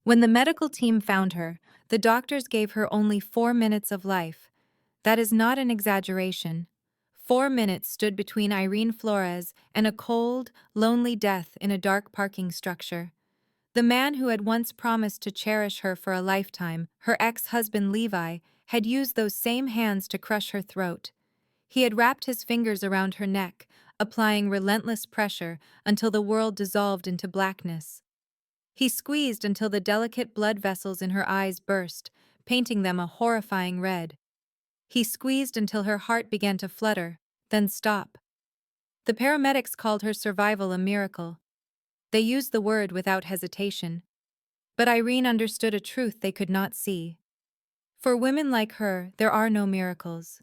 When the medical team found her, the doctors gave her only 4 minutes of life. That is not an exaggeration. 4 minutes stood between Irene Flores and a cold, lonely death in a dark parking structure. The man who had once promised to cherish her for a lifetime, her ex-husband Levi, had used those same hands to crush her throat. He had wrapped his fingers around her neck, applying relentless pressure until the world dissolved into blackness. He squeezed until the delicate blood vessels in her eyes burst, painting them a horrifying red. He squeezed until her heart began to flutter, then stop. The paramedics called her survival a miracle. They used the word without hesitation. But Irene understood a truth they could not see. For women like her, there are no miracles.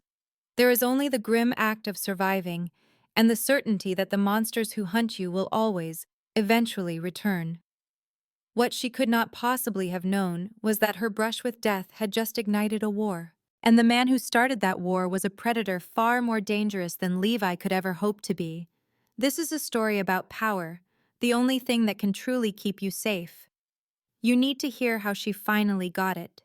There is only the grim act of surviving, and the certainty that the monsters who hunt you will always, eventually return. What she could not possibly have known was that her brush with death had just ignited a war. And the man who started that war was a predator far more dangerous than Levi could ever hope to be. This is a story about power, the only thing that can truly keep you safe. You need to hear how she finally got it.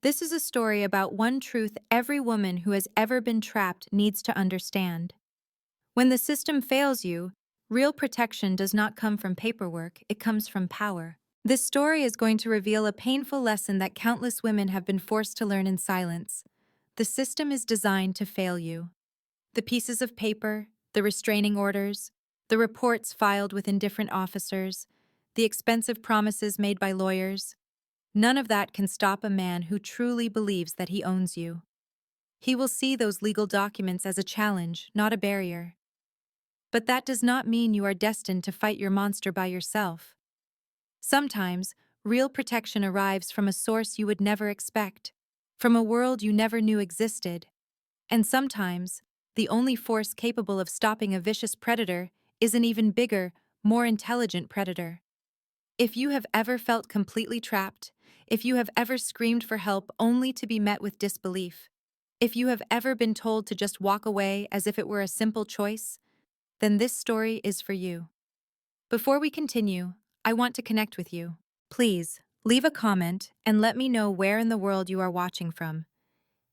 This is a story about one truth every woman who has ever been trapped needs to understand. When the system fails you, real protection does not come from paperwork, it comes from power. This story is going to reveal a painful lesson that countless women have been forced to learn in silence. The system is designed to fail you. The pieces of paper, the restraining orders, the reports filed with indifferent officers, the expensive promises made by lawyers, none of that can stop a man who truly believes that he owns you. He will see those legal documents as a challenge, not a barrier. But that does not mean you are destined to fight your monster by yourself. Sometimes, real protection arrives from a source you would never expect, from a world you never knew existed. And sometimes, the only force capable of stopping a vicious predator is an even bigger, more intelligent predator. If you have ever felt completely trapped, if you have ever screamed for help only to be met with disbelief, if you have ever been told to just walk away as if it were a simple choice, then this story is for you. Before we continue, I want to connect with you. Please, leave a comment and let me know where in the world you are watching from.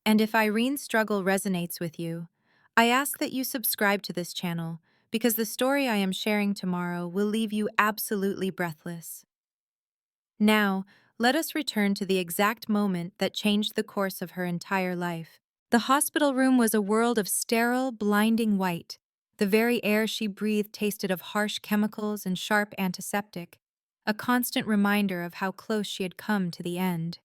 And if Irene's struggle resonates with you, I ask that you subscribe to this channel because the story I am sharing tomorrow will leave you absolutely breathless. Now, let us return to the exact moment that changed the course of her entire life. The hospital room was a world of sterile, blinding white. The very air she breathed tasted of harsh chemicals and sharp antiseptic, a constant reminder of how close she had come to the end.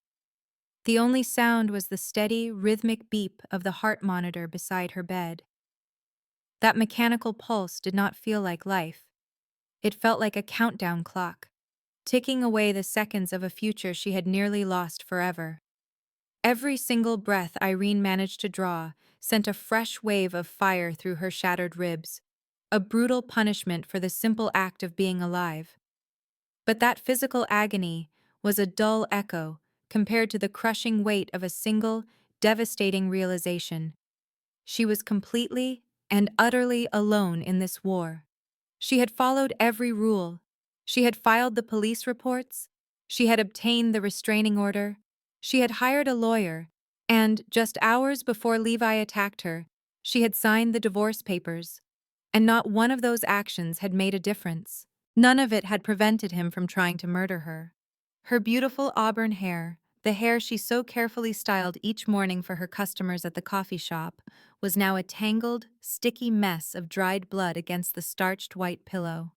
The only sound was the steady, rhythmic beep of the heart monitor beside her bed. That mechanical pulse did not feel like life. It felt like a countdown clock, ticking away the seconds of a future she had nearly lost forever. Every single breath Irene managed to draw sent a fresh wave of fire through her shattered ribs, a brutal punishment for the simple act of being alive. But that physical agony was a dull echo compared to the crushing weight of a single, devastating realization. She was completely and utterly alone in this war. She had followed every rule. She had filed the police reports. She had obtained the restraining order. She had hired a lawyer. And, just hours before Levi attacked her, she had signed the divorce papers. And not one of those actions had made a difference. None of it had prevented him from trying to murder her. Her beautiful auburn hair, the hair she so carefully styled each morning for her customers at the coffee shop, was now a tangled, sticky mess of dried blood against the starched white pillow.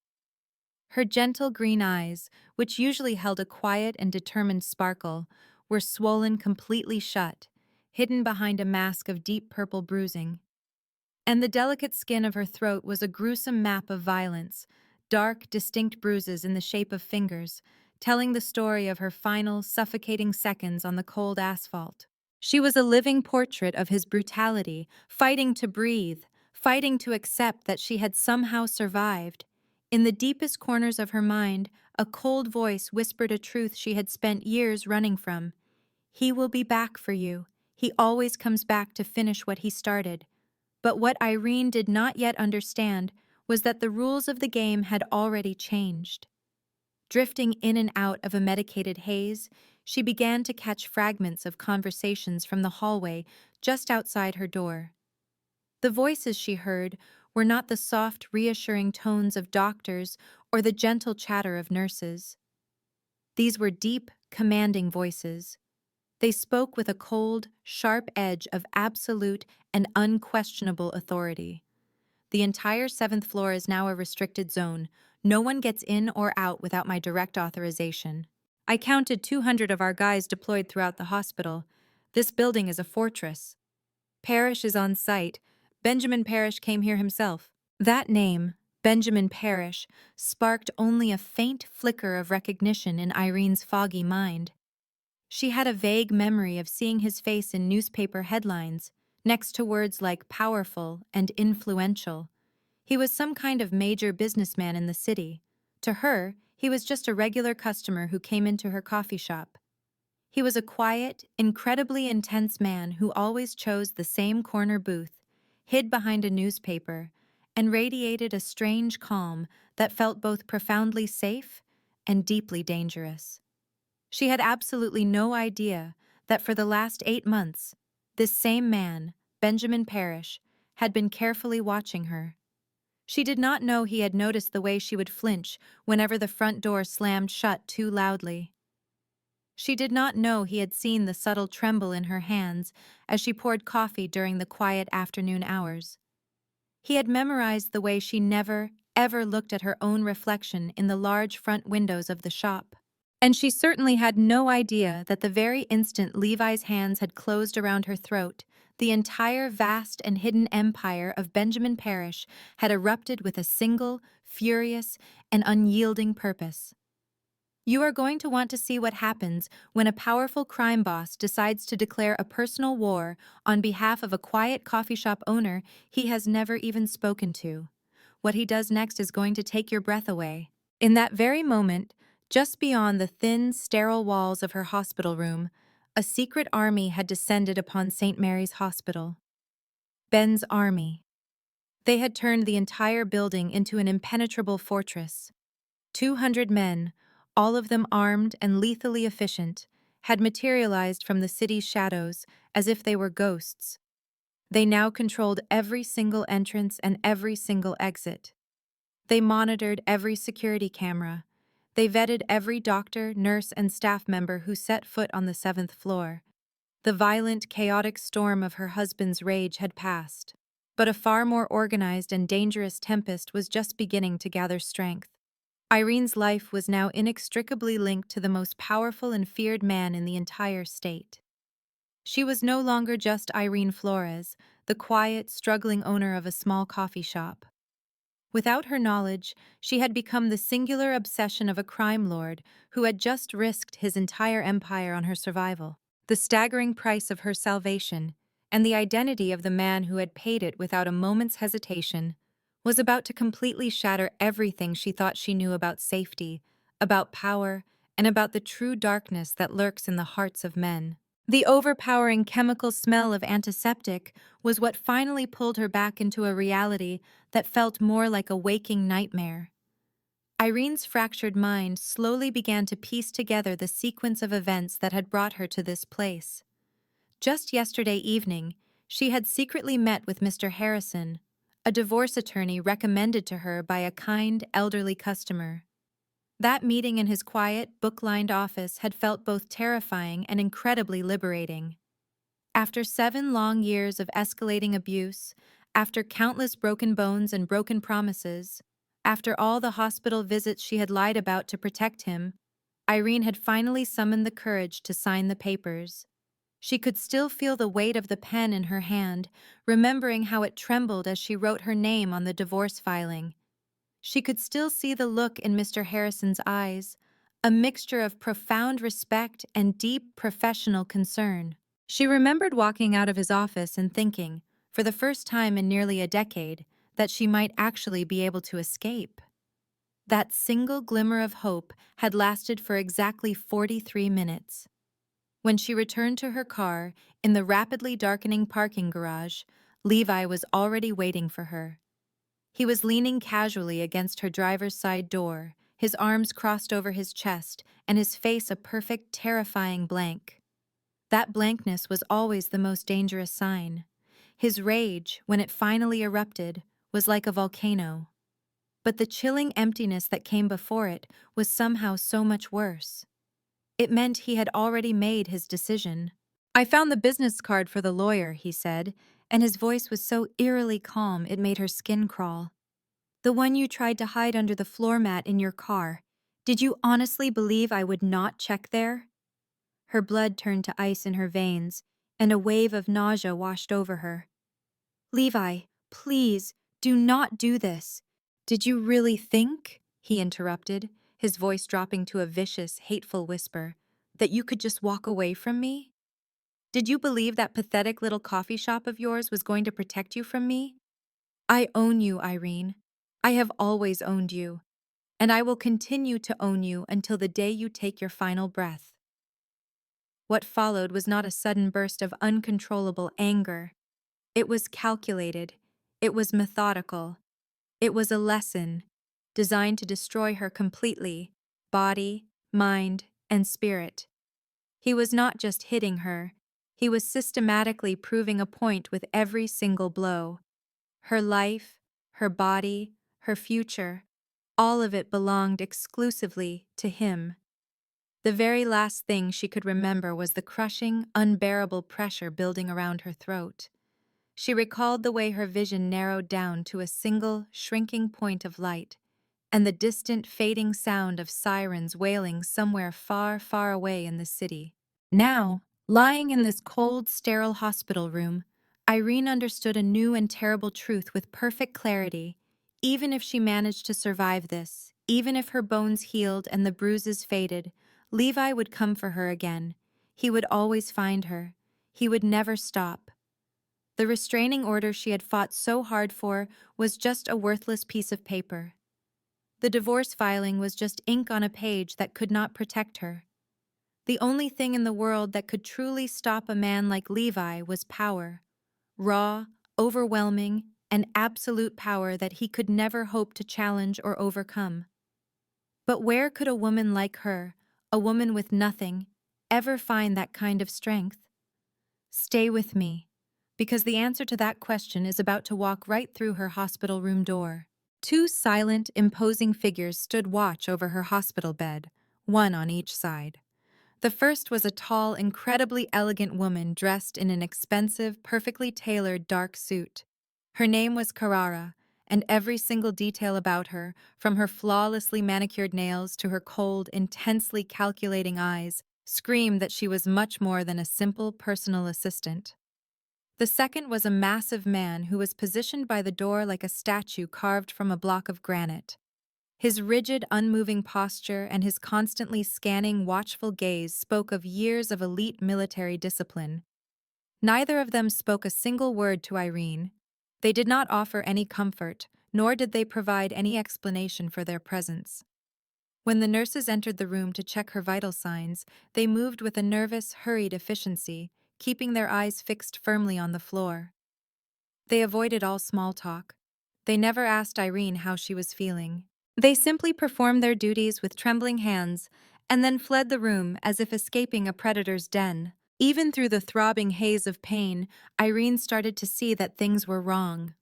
Her gentle green eyes, which usually held a quiet and determined sparkle, were swollen completely shut, hidden behind a mask of deep purple bruising. And the delicate skin of her throat was a gruesome map of violence, dark, distinct bruises in the shape of fingers, telling the story of her final, suffocating seconds on the cold asphalt. She was a living portrait of his brutality, fighting to breathe, fighting to accept that she had somehow survived. In the deepest corners of her mind, a cold voice whispered a truth she had spent years running from. He will be back for you. He always comes back to finish what he started. But what Irene did not yet understand was that the rules of the game had already changed. Drifting in and out of a medicated haze, she began to catch fragments of conversations from the hallway just outside her door. The voices she heard were not the soft, reassuring tones of doctors or the gentle chatter of nurses. These were deep, commanding voices. They spoke with a cold, sharp edge of absolute and unquestionable authority. The entire seventh floor is now a restricted zone. No one gets in or out without my direct authorization. I counted 200 of our guys deployed throughout the hospital. This building is a fortress. Parrish is on site. Benjamin Parrish came here himself. That name, Benjamin Parrish, sparked only a faint flicker of recognition in Irene's foggy mind. She had a vague memory of seeing his face in newspaper headlines, next to words like powerful and influential. He was some kind of major businessman in the city. To her, he was just a regular customer who came into her coffee shop. He was a quiet, incredibly intense man who always chose the same corner booth, hid behind a newspaper, and radiated a strange calm that felt both profoundly safe and deeply dangerous. She had absolutely no idea that for the last 8 months, this same man, Benjamin Parrish, had been carefully watching her. She did not know he had noticed the way she would flinch whenever the front door slammed shut too loudly. She did not know he had seen the subtle tremble in her hands as she poured coffee during the quiet afternoon hours. He had memorized the way she never, ever looked at her own reflection in the large front windows of the shop. And she certainly had no idea that the very instant Levi's hands had closed around her throat, the entire vast and hidden empire of Benjamin Parrish had erupted with a single, furious, and unyielding purpose. You are going to want to see what happens when a powerful crime boss decides to declare a personal war on behalf of a quiet coffee shop owner he has never even spoken to. What he does next is going to take your breath away. In that very moment, just beyond the thin, sterile walls of her hospital room, a secret army had descended upon St. Mary's Hospital. Ben's army. They had turned the entire building into an impenetrable fortress. 200 men, all of them armed and lethally efficient, had materialized from the city's shadows as if they were ghosts. They now controlled every single entrance and every single exit. They monitored every security camera. They vetted every doctor, nurse, and staff member who set foot on the 7th floor. The violent, chaotic storm of her husband's rage had passed, but a far more organized and dangerous tempest was just beginning to gather strength. Irene's life was now inextricably linked to the most powerful and feared man in the entire state. She was no longer just Irene Flores, the quiet, struggling owner of a small coffee shop. Without her knowledge, she had become the singular obsession of a crime lord who had just risked his entire empire on her survival. The staggering price of her salvation, and the identity of the man who had paid it without a moment's hesitation, was about to completely shatter everything she thought she knew about safety, about power, and about the true darkness that lurks in the hearts of men. The overpowering chemical smell of antiseptic was what finally pulled her back into a reality that felt more like a waking nightmare. Irene's fractured mind slowly began to piece together the sequence of events that had brought her to this place. Just yesterday evening, she had secretly met with Mr. Harrison, a divorce attorney recommended to her by a kind, elderly customer. That meeting in his quiet, book-lined office had felt both terrifying and incredibly liberating. After 7 long years of escalating abuse, after countless broken bones and broken promises, after all the hospital visits she had lied about to protect him, Irene had finally summoned the courage to sign the papers. She could still feel the weight of the pen in her hand, remembering how it trembled as she wrote her name on the divorce filing. She could still see the look in Mr. Harrison's eyes, a mixture of profound respect and deep professional concern. She remembered walking out of his office and thinking, for the first time in nearly a decade, that she might actually be able to escape. That single glimmer of hope had lasted for exactly 43 minutes. When she returned to her car in the rapidly darkening parking garage, Levi was already waiting for her. He was leaning casually against her driver's side door, his arms crossed over his chest and his face a perfect, terrifying blank. That blankness was always the most dangerous sign. His rage, when it finally erupted, was like a volcano. But the chilling emptiness that came before it was somehow so much worse. It meant he had already made his decision. "I found the business card for the lawyer," he said, and his voice was so eerily calm it made her skin crawl. "The one you tried to hide under the floor mat in your car. Did you honestly believe I would not check there?" Her blood turned to ice in her veins, and a wave of nausea washed over her. "Levi, please, do not do this." "Did you really think," he interrupted, his voice dropping to a vicious, hateful whisper, "that you could just walk away from me? Did you believe that pathetic little coffee shop of yours was going to protect you from me? I own you, Irene. I have always owned you, and I will continue to own you until the day you take your final breath." What followed was not a sudden burst of uncontrollable anger. It was calculated. It was methodical. It was a lesson designed to destroy her completely, body, mind, and spirit. He was not just hitting her, he was systematically proving a point with every single blow. Her life, her body, her future, all of it belonged exclusively to him. The very last thing she could remember was the crushing, unbearable pressure building around her throat. She recalled the way her vision narrowed down to a single, shrinking point of light, and the distant, fading sound of sirens wailing somewhere far, far away in the city. Now, lying in this cold, sterile hospital room, Irene understood a new and terrible truth with perfect clarity. Even if she managed to survive this, even if her bones healed and the bruises faded, Levi would come for her again. He would always find her. He would never stop. The restraining order she had fought so hard for was just a worthless piece of paper. The divorce filing was just ink on a page that could not protect her. The only thing in the world that could truly stop a man like Levi was power. Raw, overwhelming, and absolute power that he could never hope to challenge or overcome. But where could a woman like her, a woman with nothing, ever find that kind of strength? Stay with me, because the answer to that question is about to walk right through her hospital room door. Two silent, imposing figures stood watch over her hospital bed, one on each side. The first was a tall, incredibly elegant woman dressed in an expensive, perfectly tailored dark suit. Her name was Carrara, and every single detail about her, from her flawlessly manicured nails to her cold, intensely calculating eyes, screamed that she was much more than a simple personal assistant. The second was a massive man who was positioned by the door like a statue carved from a block of granite. His rigid, unmoving posture and his constantly scanning, watchful gaze spoke of years of elite military discipline. Neither of them spoke a single word to Irene. They did not offer any comfort, nor did they provide any explanation for their presence. When the nurses entered the room to check her vital signs, they moved with a nervous, hurried efficiency, keeping their eyes fixed firmly on the floor. They avoided all small talk. They never asked Irene how she was feeling. They simply performed their duties with trembling hands and then fled the room as if escaping a predator's den. Even through the throbbing haze of pain, Irene started to see that things were wrong.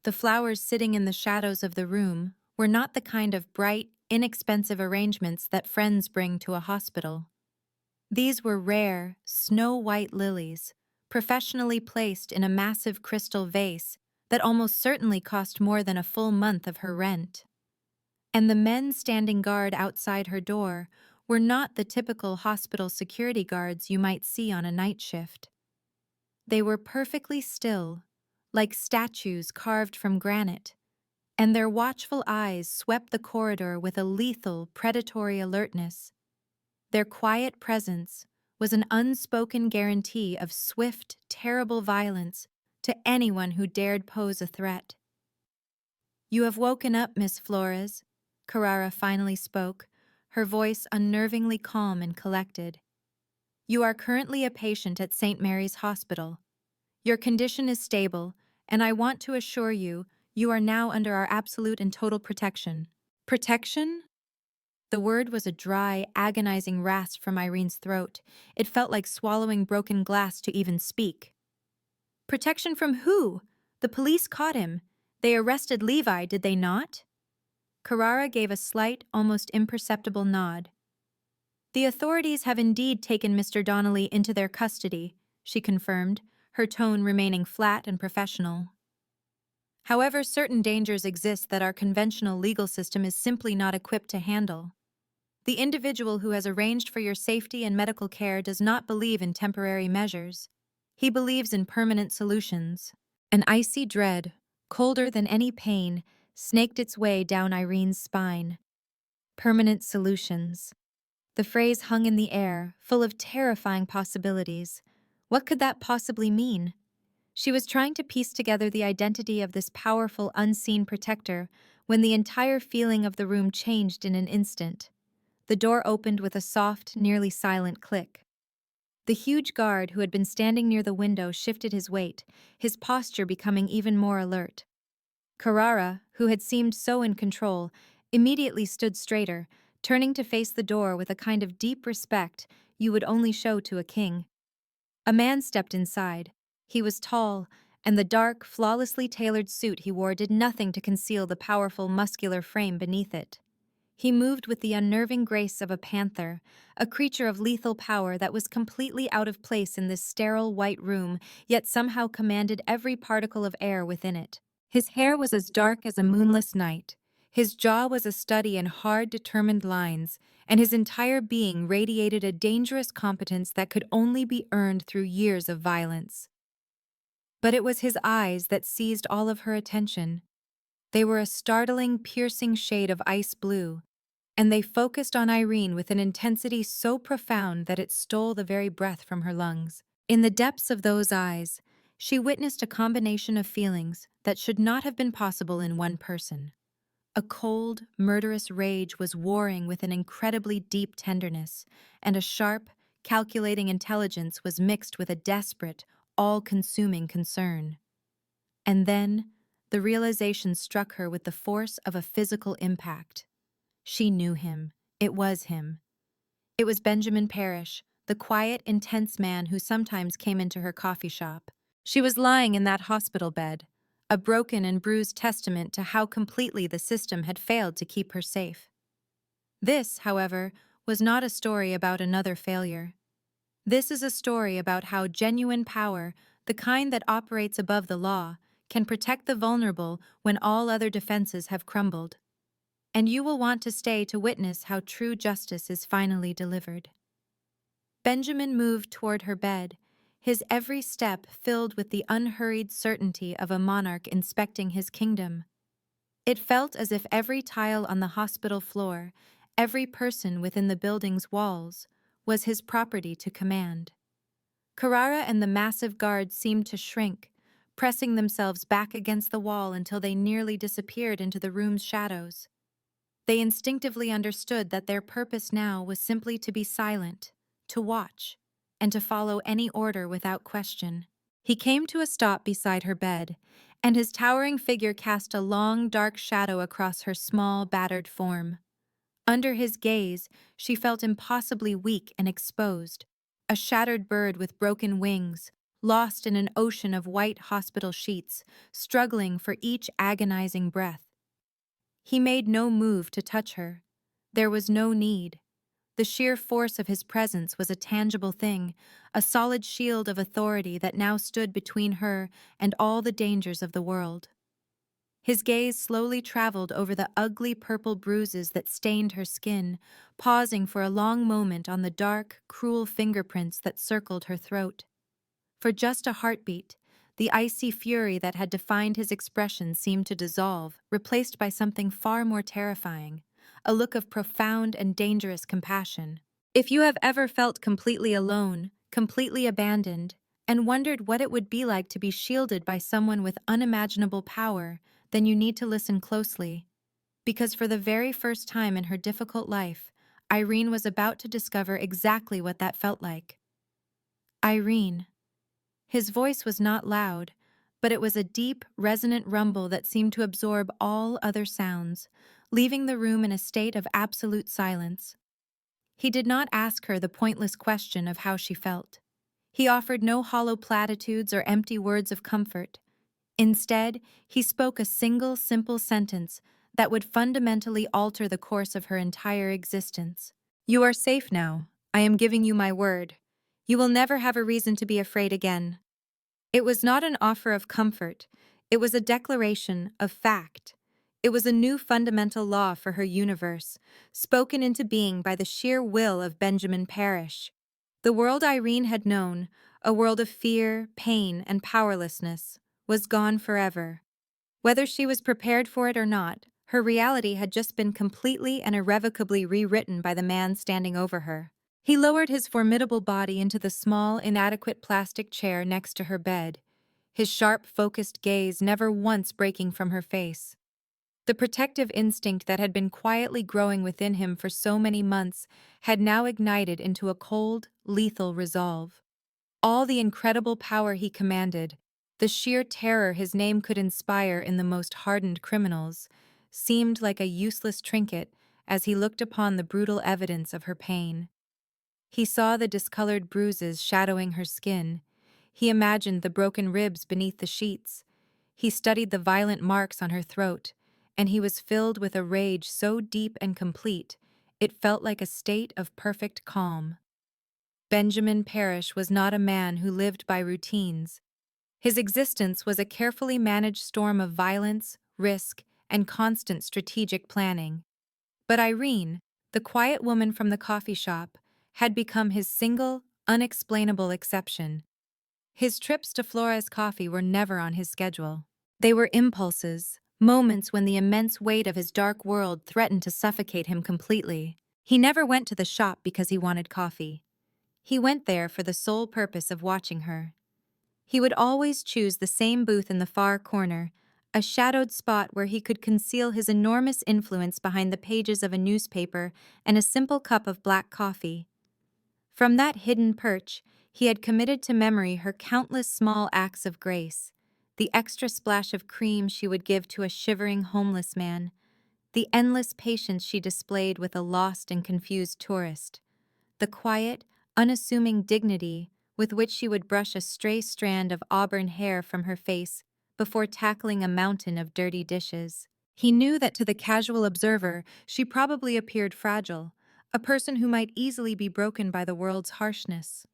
The flowers sitting in the shadows of the room were not the kind of bright, inexpensive arrangements that friends bring to a hospital. These were rare, snow-white lilies, professionally placed in a massive crystal vase that almost certainly cost more than a full month of her rent. And the men standing guard outside her door were not the typical hospital security guards you might see on a night shift. They were perfectly still, like statues carved from granite, and their watchful eyes swept the corridor with a lethal, predatory alertness. Their quiet presence was an unspoken guarantee of swift, terrible violence to anyone who dared pose a threat. "You have woken up, Miss Flores," Carrara finally spoke, her voice unnervingly calm and collected. "You are currently a patient at St. Mary's Hospital. Your condition is stable, and I want to assure you, you are now under our absolute and total protection." "Protection?" The word was a dry, agonizing rasp from Irene's throat. It felt like swallowing broken glass to even speak. Protection from who? The police caught him. They arrested Levi, did they not? Carrara gave a slight, almost imperceptible nod. The authorities have indeed taken Mr. Donnelly into their custody, she confirmed, her tone remaining flat and professional. However, certain dangers exist that our conventional legal system is simply not equipped to handle. The individual who has arranged for your safety and medical care does not believe in temporary measures. He believes in permanent solutions. An icy dread, colder than any pain, snaked its way down Irene's spine. Permanent solutions. The phrase hung in the air, full of terrifying possibilities. What could that possibly mean? She was trying to piece together the identity of this powerful, unseen protector when the entire feeling of the room changed in an instant. The door opened with a soft, nearly silent click. The huge guard who had been standing near the window shifted his weight, his posture becoming even more alert. Carrara, who had seemed so in control, immediately stood straighter, turning to face the door with a kind of deep respect you would only show to a king. A man stepped inside. He was tall, and the dark, flawlessly tailored suit he wore did nothing to conceal the powerful, muscular frame beneath it. He moved with the unnerving grace of a panther, a creature of lethal power that was completely out of place in this sterile white room, yet somehow commanded every particle of air within it. His hair was as dark as a moonless night. His jaw was a study in hard, determined lines, and his entire being radiated a dangerous competence that could only be earned through years of violence. But it was his eyes that seized all of her attention. They were a startling, piercing shade of ice blue, and they focused on Irene with an intensity so profound that it stole the very breath from her lungs. In the depths of those eyes, she witnessed a combination of feelings that should not have been possible in one person. A cold, murderous rage was warring with an incredibly deep tenderness, and a sharp, calculating intelligence was mixed with a desperate, all-consuming concern. And then, the realization struck her with the force of a physical impact. She knew him. It was him. It was Benjamin Parrish, the quiet, intense man who sometimes came into her coffee shop. She was lying in that hospital bed, a broken and bruised testament to how completely the system had failed to keep her safe. This, however, was not a story about another failure. This is a story about how genuine power, the kind that operates above the law, can protect the vulnerable when all other defenses have crumbled. And you will want to stay to witness how true justice is finally delivered. Benjamin moved toward her bed, his every step filled with the unhurried certainty of a monarch inspecting his kingdom. It felt as if every tile on the hospital floor, every person within the building's walls, was his property to command. Carrara and the massive guards seemed to shrink, pressing themselves back against the wall until they nearly disappeared into the room's shadows. They instinctively understood that their purpose now was simply to be silent, to watch, and to follow any order without question. He came to a stop beside her bed, and his towering figure cast a long, dark shadow across her small, battered form. Under his gaze, she felt impossibly weak and exposed, a shattered bird with broken wings, lost in an ocean of white hospital sheets, struggling for each agonizing breath. He made no move to touch her. There was no need. The sheer force of his presence was a tangible thing, a solid shield of authority that now stood between her and all the dangers of the world. His gaze slowly traveled over the ugly purple bruises that stained her skin, pausing for a long moment on the dark, cruel fingerprints that circled her throat. For just a heartbeat, the icy fury that had defined his expression seemed to dissolve, replaced by something far more terrifying, a look of profound and dangerous compassion. If you have ever felt completely alone, completely abandoned, and wondered what it would be like to be shielded by someone with unimaginable power, then you need to listen closely. Because for the very first time in her difficult life, Irene was about to discover exactly what that felt like. Irene. His voice was not loud, but it was a deep, resonant rumble that seemed to absorb all other sounds, leaving the room in a state of absolute silence. He did not ask her the pointless question of how she felt. He offered no hollow platitudes or empty words of comfort. Instead, he spoke a single simple sentence that would fundamentally alter the course of her entire existence. "You are safe now. I am giving you my word. You will never have a reason to be afraid again." It was not an offer of comfort. It was a declaration of fact. It was a new fundamental law for her universe, spoken into being by the sheer will of Benjamin Parrish. The world Irene had known, a world of fear, pain, and powerlessness, was gone forever. Whether she was prepared for it or not, her reality had just been completely and irrevocably rewritten by the man standing over her. He lowered his formidable body into the small, inadequate plastic chair next to her bed, his sharp, focused gaze never once breaking from her face. The protective instinct that had been quietly growing within him for so many months had now ignited into a cold, lethal resolve. All the incredible power he commanded, the sheer terror his name could inspire in the most hardened criminals, seemed like a useless trinket as he looked upon the brutal evidence of her pain. He saw the discolored bruises shadowing her skin. He imagined the broken ribs beneath the sheets. He studied the violent marks on her throat, and he was filled with a rage so deep and complete, it felt like a state of perfect calm. Benjamin Parrish was not a man who lived by routines. His existence was a carefully managed storm of violence, risk, and constant strategic planning. But Irene, the quiet woman from the coffee shop, had become his single, unexplainable exception. His trips to Flores Coffee were never on his schedule. They were impulses, moments when the immense weight of his dark world threatened to suffocate him completely. He never went to the shop because he wanted coffee. He went there for the sole purpose of watching her. He would always choose the same booth in the far corner, a shadowed spot where he could conceal his enormous influence behind the pages of a newspaper and a simple cup of black coffee. From that hidden perch, he had committed to memory her countless small acts of grace, the extra splash of cream she would give to a shivering homeless man, the endless patience she displayed with a lost and confused tourist, the quiet, unassuming dignity with which she would brush a stray strand of auburn hair from her face before tackling a mountain of dirty dishes. He knew that to the casual observer, she probably appeared fragile, a person who might easily be broken by the world's harshness.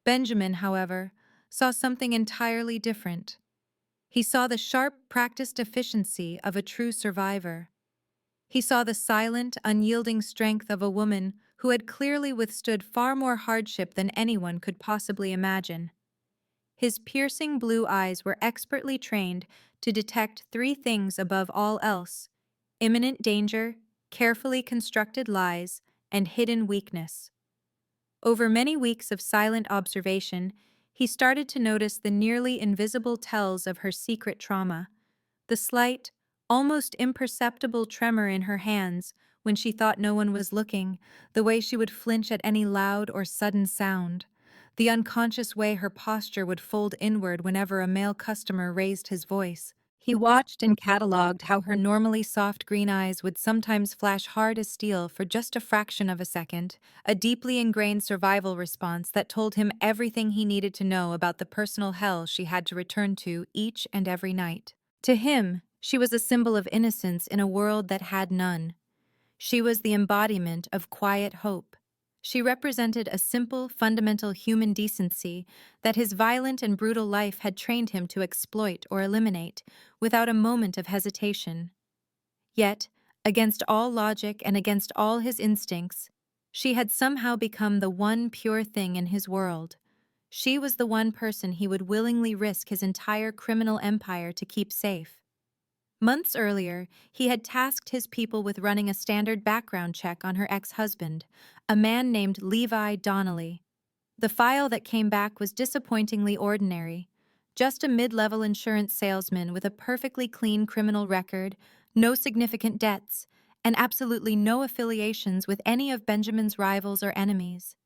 Benjamin, however, saw something entirely different. He saw the sharp, practiced efficiency of a true survivor. He saw the silent, unyielding strength of a woman who had clearly withstood far more hardship than anyone could possibly imagine. His piercing blue eyes were expertly trained to detect three things above all else: imminent danger, carefully constructed lies, and hidden weakness. Over many weeks of silent observation, he started to notice the nearly invisible tells of her secret trauma, the slight, almost imperceptible tremor in her hands when she thought no one was looking, the way she would flinch at any loud or sudden sound, the unconscious way her posture would fold inward whenever a male customer raised his voice. He watched and catalogued how her normally soft green eyes would sometimes flash hard as steel for just a fraction of a second, a deeply ingrained survival response that told him everything he needed to know about the personal hell she had to return to each and every night. To him, she was a symbol of innocence in a world that had none. She was the embodiment of quiet hope. She represented a simple, fundamental human decency that his violent and brutal life had trained him to exploit or eliminate, without a moment of hesitation. Yet, against all logic and against all his instincts, she had somehow become the one pure thing in his world. She was the one person he would willingly risk his entire criminal empire to keep safe. Months earlier, he had tasked his people with running a standard background check on her ex-husband, a man named Levi Donnelly. The file that came back was disappointingly ordinary. Just a mid-level insurance salesman with a perfectly clean criminal record, no significant debts, and absolutely no affiliations with any of Benjamin's rivals or enemies.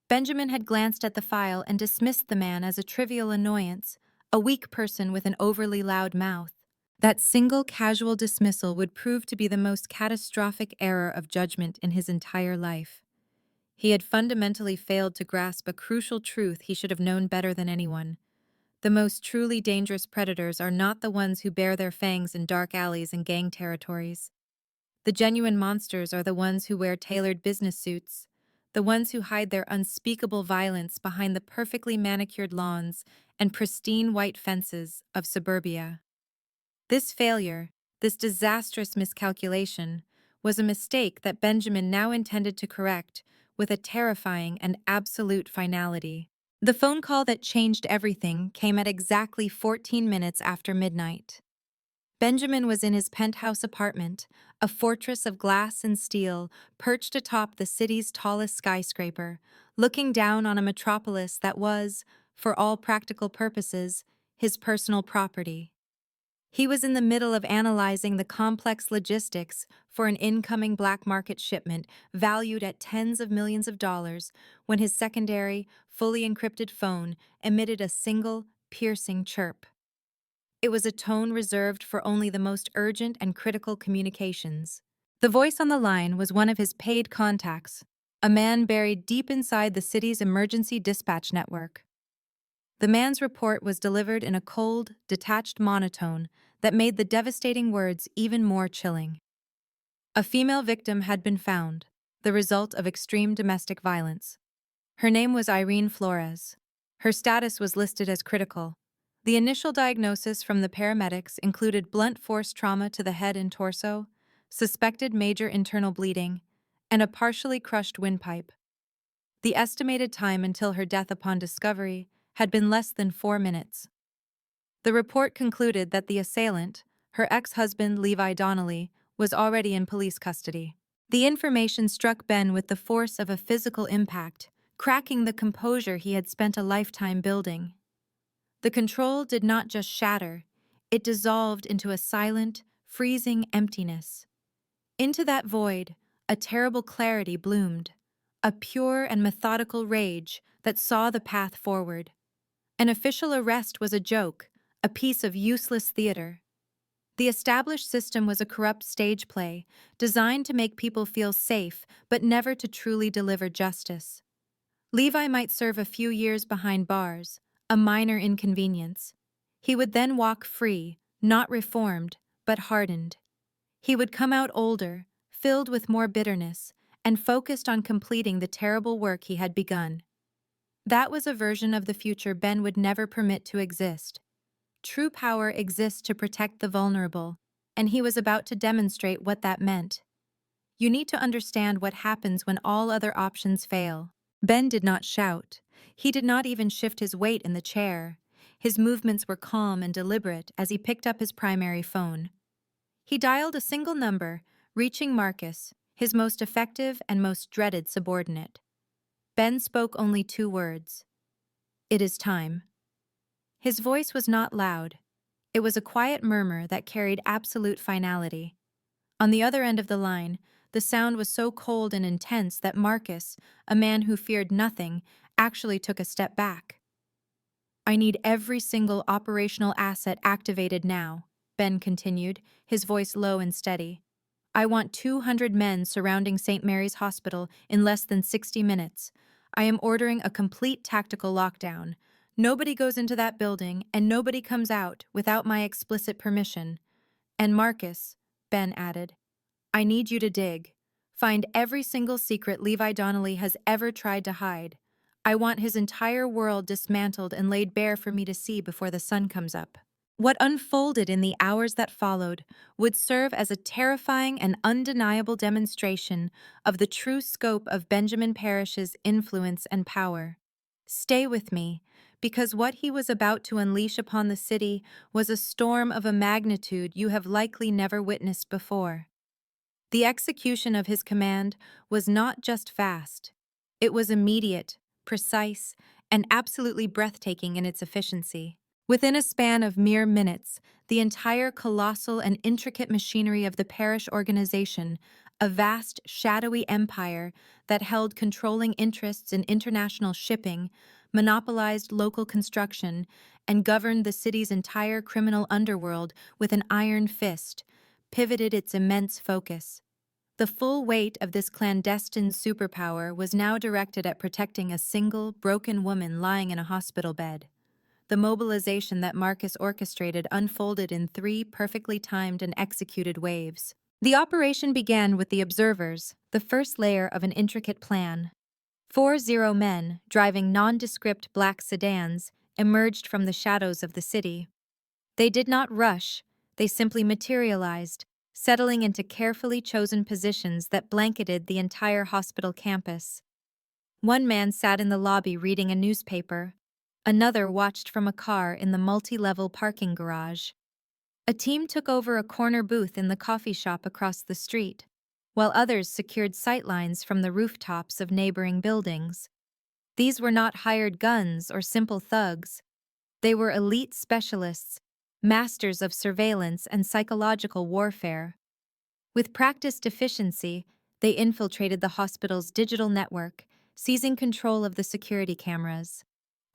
Benjamin had glanced at the file and dismissed the man as a trivial annoyance, a weak person with an overly loud mouth. That single casual dismissal would prove to be the most catastrophic error of judgment in his entire life. He had fundamentally failed to grasp a crucial truth he should have known better than anyone. The most truly dangerous predators are not the ones who bare their fangs in dark alleys and gang territories. The genuine monsters are the ones who wear tailored business suits, the ones who hide their unspeakable violence behind the perfectly manicured lawns and pristine white fences of suburbia. This failure, this disastrous miscalculation, was a mistake that Benjamin now intended to correct with a terrifying and absolute finality. The phone call that changed everything came at exactly 14 minutes after midnight. Benjamin was in his penthouse apartment, a fortress of glass and steel perched atop the city's tallest skyscraper, looking down on a metropolis that was, for all practical purposes, his personal property. He was in the middle of analyzing the complex logistics for an incoming black market shipment valued at tens of millions of dollars when his secondary, fully encrypted phone emitted a single, piercing chirp. It was a tone reserved for only the most urgent and critical communications. The voice on the line was one of his paid contacts, a man buried deep inside the city's emergency dispatch network. The man's report was delivered in a cold, detached monotone that made the devastating words even more chilling. A female victim had been found, the result of extreme domestic violence. Her name was Irene Flores. Her status was listed as critical. The initial diagnosis from the paramedics included blunt force trauma to the head and torso, suspected major internal bleeding, and a partially crushed windpipe. The estimated time until her death upon discovery had been less than 4 minutes. The report concluded that the assailant, her ex-husband Levi Donnelly, was already in police custody. The information struck Ben with the force of a physical impact, cracking the composure he had spent a lifetime building. The control did not just shatter, it dissolved into a silent, freezing emptiness. Into that void, a terrible clarity bloomed, a pure and methodical rage that saw the path forward. An official arrest was a joke, a piece of useless theater. The established system was a corrupt stage play, designed to make people feel safe, but never to truly deliver justice. Levi might serve a few years behind bars, a minor inconvenience. He would then walk free, not reformed, but hardened. He would come out older, filled with more bitterness, and focused on completing the terrible work he had begun. That was a version of the future Ben would never permit to exist. True power exists to protect the vulnerable, and he was about to demonstrate what that meant. You need to understand what happens when all other options fail. Ben did not shout. He did not even shift his weight in the chair. His movements were calm and deliberate as he picked up his primary phone. He dialed a single number, reaching Marcus, his most effective and most dreaded subordinate. Ben spoke only 2 words. "It is time." His voice was not loud. It was a quiet murmur that carried absolute finality. On the other end of the line, the sound was so cold and intense that Marcus, a man who feared nothing, actually took a step back. "I need every single operational asset activated now," Ben continued, his voice low and steady. "I want 200 men surrounding St. Mary's Hospital in less than 60 minutes. I am ordering a complete tactical lockdown. Nobody goes into that building, and nobody comes out without my explicit permission. And Marcus," Ben added, "I need you to dig. Find every single secret Levi Donnelly has ever tried to hide. I want his entire world dismantled and laid bare for me to see before the sun comes up." What unfolded in the hours that followed would serve as a terrifying and undeniable demonstration of the true scope of Benjamin Parish's influence and power. Stay with me, because what he was about to unleash upon the city was a storm of a magnitude you have likely never witnessed before. The execution of his command was not just fast. It was immediate, precise, and absolutely breathtaking in its efficiency. Within a span of mere minutes, the entire colossal and intricate machinery of the parish organization, a vast, shadowy empire that held controlling interests in international shipping, monopolized local construction, and governed the city's entire criminal underworld with an iron fist, pivoted its immense focus. The full weight of this clandestine superpower was now directed at protecting a single, broken woman lying in a hospital bed. The mobilization that Marcus orchestrated unfolded in three perfectly timed and executed waves. The operation began with the observers, the first layer of an intricate plan. 40 men, driving nondescript black sedans, emerged from the shadows of the city. They did not rush, they simply materialized, settling into carefully chosen positions that blanketed the entire hospital campus. One man sat in the lobby reading a newspaper. Another watched from a car in the multi-level parking garage. A team took over a corner booth in the coffee shop across the street, while others secured sightlines from the rooftops of neighboring buildings. These were not hired guns or simple thugs. They were elite specialists, masters of surveillance and psychological warfare. With practiced efficiency, they infiltrated the hospital's digital network, seizing control of the security cameras.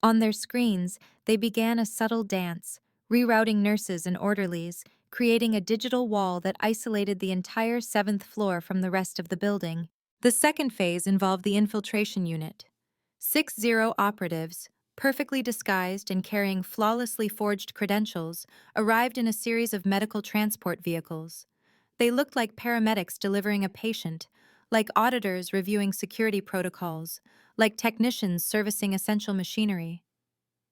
On their screens, they began a subtle dance, rerouting nurses and orderlies, creating a digital wall that isolated the entire seventh floor from the rest of the building. The second phase involved the infiltration unit. 60 operatives, perfectly disguised and carrying flawlessly forged credentials, arrived in a series of medical transport vehicles. They looked like paramedics delivering a patient, like auditors reviewing security protocols, like technicians servicing essential machinery.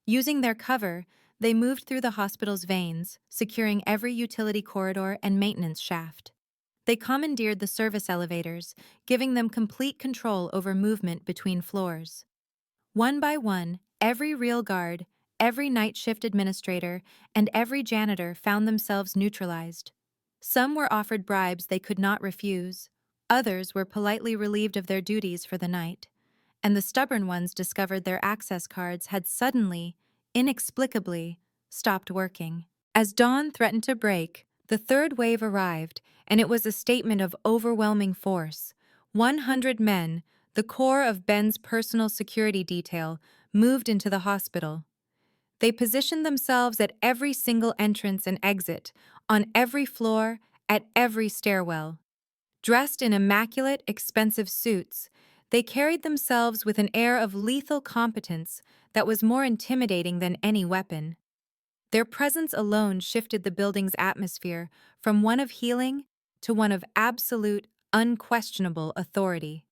Using their cover, they moved through the hospital's veins, securing every utility corridor and maintenance shaft. They commandeered the service elevators, giving them complete control over movement between floors. One by one, every real guard, every night shift administrator, and every janitor found themselves neutralized. Some were offered bribes they could not refuse. Others were politely relieved of their duties for the night. And the stubborn ones discovered their access cards had suddenly, inexplicably, stopped working. As dawn threatened to break, the third wave arrived, and it was a statement of overwhelming force. 100 men, the core of Ben's personal security detail, moved into the hospital. They positioned themselves at every single entrance and exit, on every floor, at every stairwell. Dressed in immaculate, expensive suits, they carried themselves with an air of lethal competence that was more intimidating than any weapon. Their presence alone shifted the building's atmosphere from one of healing to one of absolute, unquestionable authority.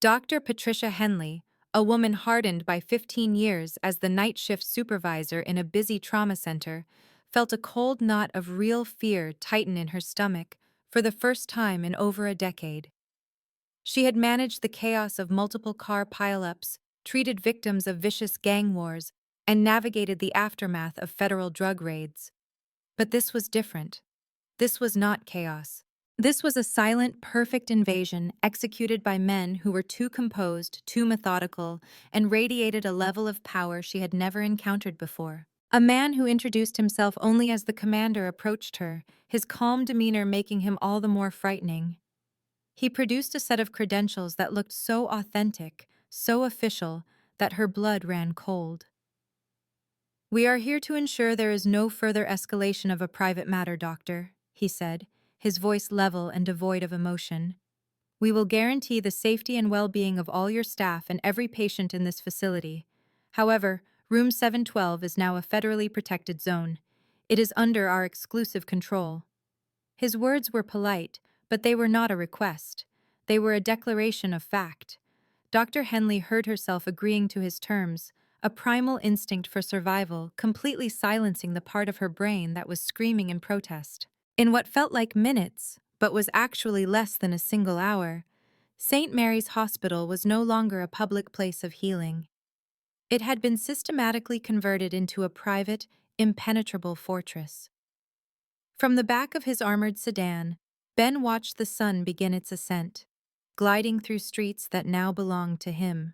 Dr. Patricia Henley, a woman hardened by 15 years as the night shift supervisor in a busy trauma center, felt a cold knot of real fear tighten in her stomach for the first time in over a decade. She had managed the chaos of multiple car pileups, treated victims of vicious gang wars, and navigated the aftermath of federal drug raids. But this was different. This was not chaos. This was a silent, perfect invasion executed by men who were too composed, too methodical, and radiated a level of power she had never encountered before. A man who introduced himself only as the commander approached her, his calm demeanor making him all the more frightening. He produced a set of credentials that looked so authentic, so official, that her blood ran cold. "We are here to ensure there is no further escalation of a private matter, Doctor," he said, his voice level and devoid of emotion. "We will guarantee the safety and well-being of all your staff and every patient in this facility. However, Room 712 is now a federally protected zone. It is under our exclusive control." His words were polite, but they were not a request. They were a declaration of fact. Dr. Henley heard herself agreeing to his terms, a primal instinct for survival completely silencing the part of her brain that was screaming in protest. In what felt like minutes, but was actually less than a single hour, St. Mary's Hospital was no longer a public place of healing. It had been systematically converted into a private, impenetrable fortress. From the back of his armored sedan, Ben watched the sun begin its ascent, gliding through streets that now belonged to him.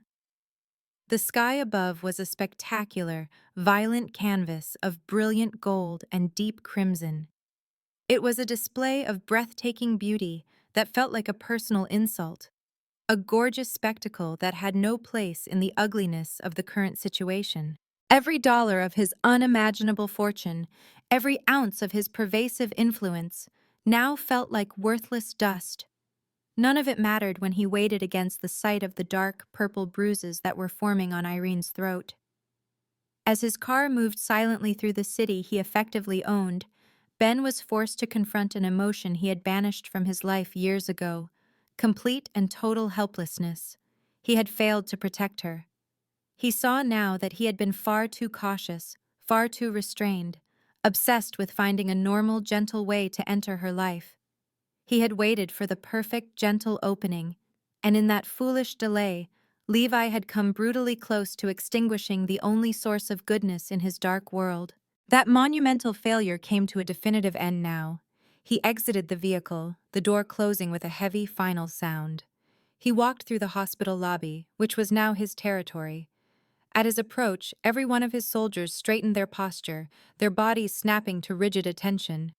The sky above was a spectacular, violent canvas of brilliant gold and deep crimson. It was a display of breathtaking beauty that felt like a personal insult. a gorgeous spectacle that had no place in the ugliness of the current situation. Every dollar of his unimaginable fortune, every ounce of his pervasive influence, now felt like worthless dust. None of it mattered when he weighed it against the sight of the dark, purple bruises that were forming on Irene's throat. As his car moved silently through the city he effectively owned, Ben was forced to confront an emotion he had banished from his life years ago: complete and total helplessness. He had failed to protect her. He saw now that he had been far too cautious, far too restrained, obsessed with finding a normal, gentle way to enter her life. He had waited for the perfect, gentle opening, and in that foolish delay, Levi had come brutally close to extinguishing the only source of goodness in his dark world. That monumental failure came to a definitive end now. He exited the vehicle, the door closing with a heavy, final sound. He walked through the hospital lobby, which was now his territory. At his approach, every one of his soldiers straightened their posture, their bodies snapping to rigid attention.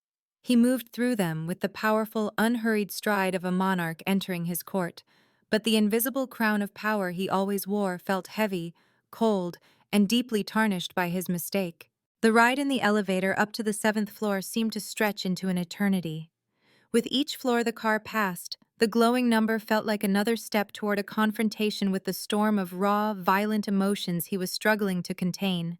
He moved through them with the powerful, unhurried stride of a monarch entering his court, but the invisible crown of power he always wore felt heavy, cold, and deeply tarnished by his mistake. The ride in the elevator up to the 7th floor seemed to stretch into an eternity. With each floor the car passed, the glowing number felt like another step toward a confrontation with the storm of raw, violent emotions he was struggling to contain.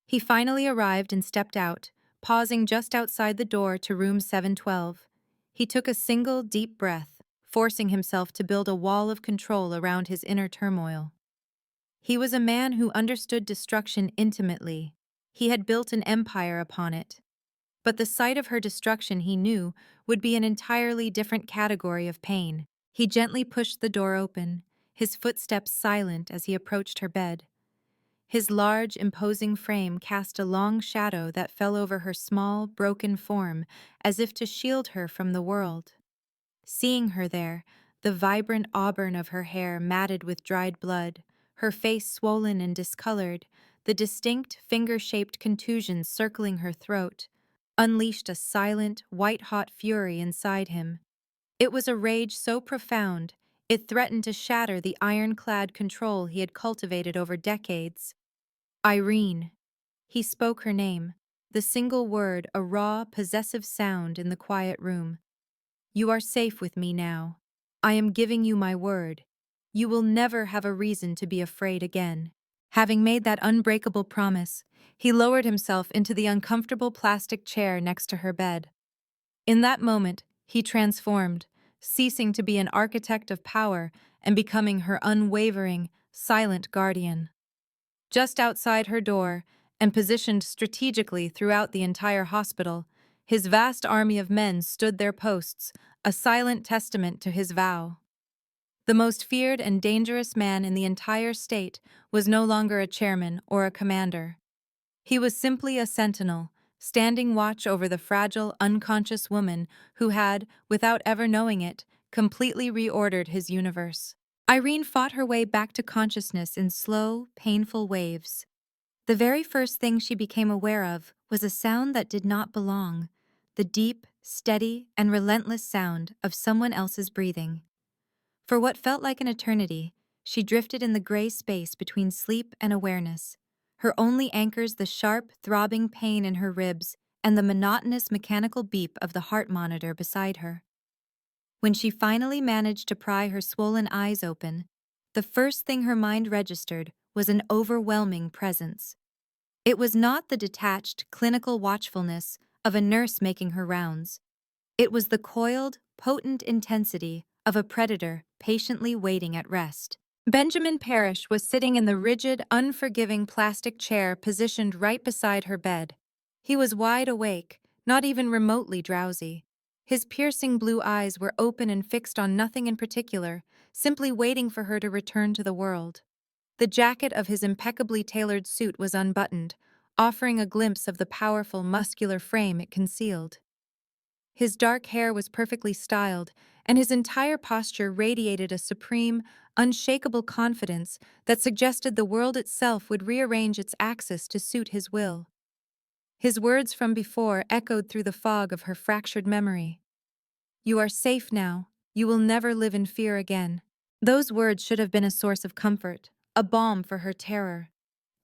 He finally arrived and stepped out, pausing just outside the door to room 712. He took a single, deep breath, forcing himself to build a wall of control around his inner turmoil. He was a man who understood destruction intimately. He had built an empire upon it. But the sight of her destruction, he knew, would be an entirely different category of pain. He gently pushed the door open, his footsteps silent as he approached her bed. His large, imposing frame cast a long shadow that fell over her small, broken form, as if to shield her from the world. Seeing her there, the vibrant auburn of her hair matted with dried blood, her face swollen and discolored, the distinct, finger-shaped contusions circling her throat, unleashed a silent, white-hot fury inside him. It was a rage so profound, it threatened to shatter the ironclad control he had cultivated over decades. Irene. He spoke her name, the single word a raw, possessive sound in the quiet room. You are safe with me now. I am giving you my word. You will never have a reason to be afraid again. Having made that unbreakable promise, he lowered himself into the uncomfortable plastic chair next to her bed. In that moment, he transformed, ceasing to be an architect of power and becoming her unwavering, silent guardian. Just outside her door, and positioned strategically throughout the entire hospital, his vast army of men stood their posts, a silent testament to his vow. The most feared and dangerous man in the entire state was no longer a chairman or a commander. He was simply a sentinel, standing watch over the fragile, unconscious woman who had, without ever knowing it, completely reordered his universe. Irene fought her way back to consciousness in slow, painful waves. The very first thing she became aware of was a sound that did not belong, the deep, steady, and relentless sound of someone else's breathing. For what felt like an eternity, she drifted in the gray space between sleep and awareness, her only anchors the sharp, throbbing pain in her ribs and the monotonous mechanical beep of the heart monitor beside her. When she finally managed to pry her swollen eyes open, the first thing her mind registered was an overwhelming presence. It was not the detached, clinical watchfulness of a nurse making her rounds. It was the coiled, potent intensity of a predator patiently waiting at rest. Benjamin Parrish was sitting in the rigid, unforgiving plastic chair positioned right beside her bed. He was wide awake, not even remotely drowsy. His piercing blue eyes were open and fixed on nothing in particular, simply waiting for her to return to the world. The jacket of his impeccably tailored suit was unbuttoned, offering a glimpse of the powerful, muscular frame it concealed. His dark hair was perfectly styled, and his entire posture radiated a supreme, unshakable confidence that suggested the world itself would rearrange its axis to suit his will. His words from before echoed through the fog of her fractured memory. You are safe now. You will never live in fear again. Those words should have been a source of comfort, a balm for her terror.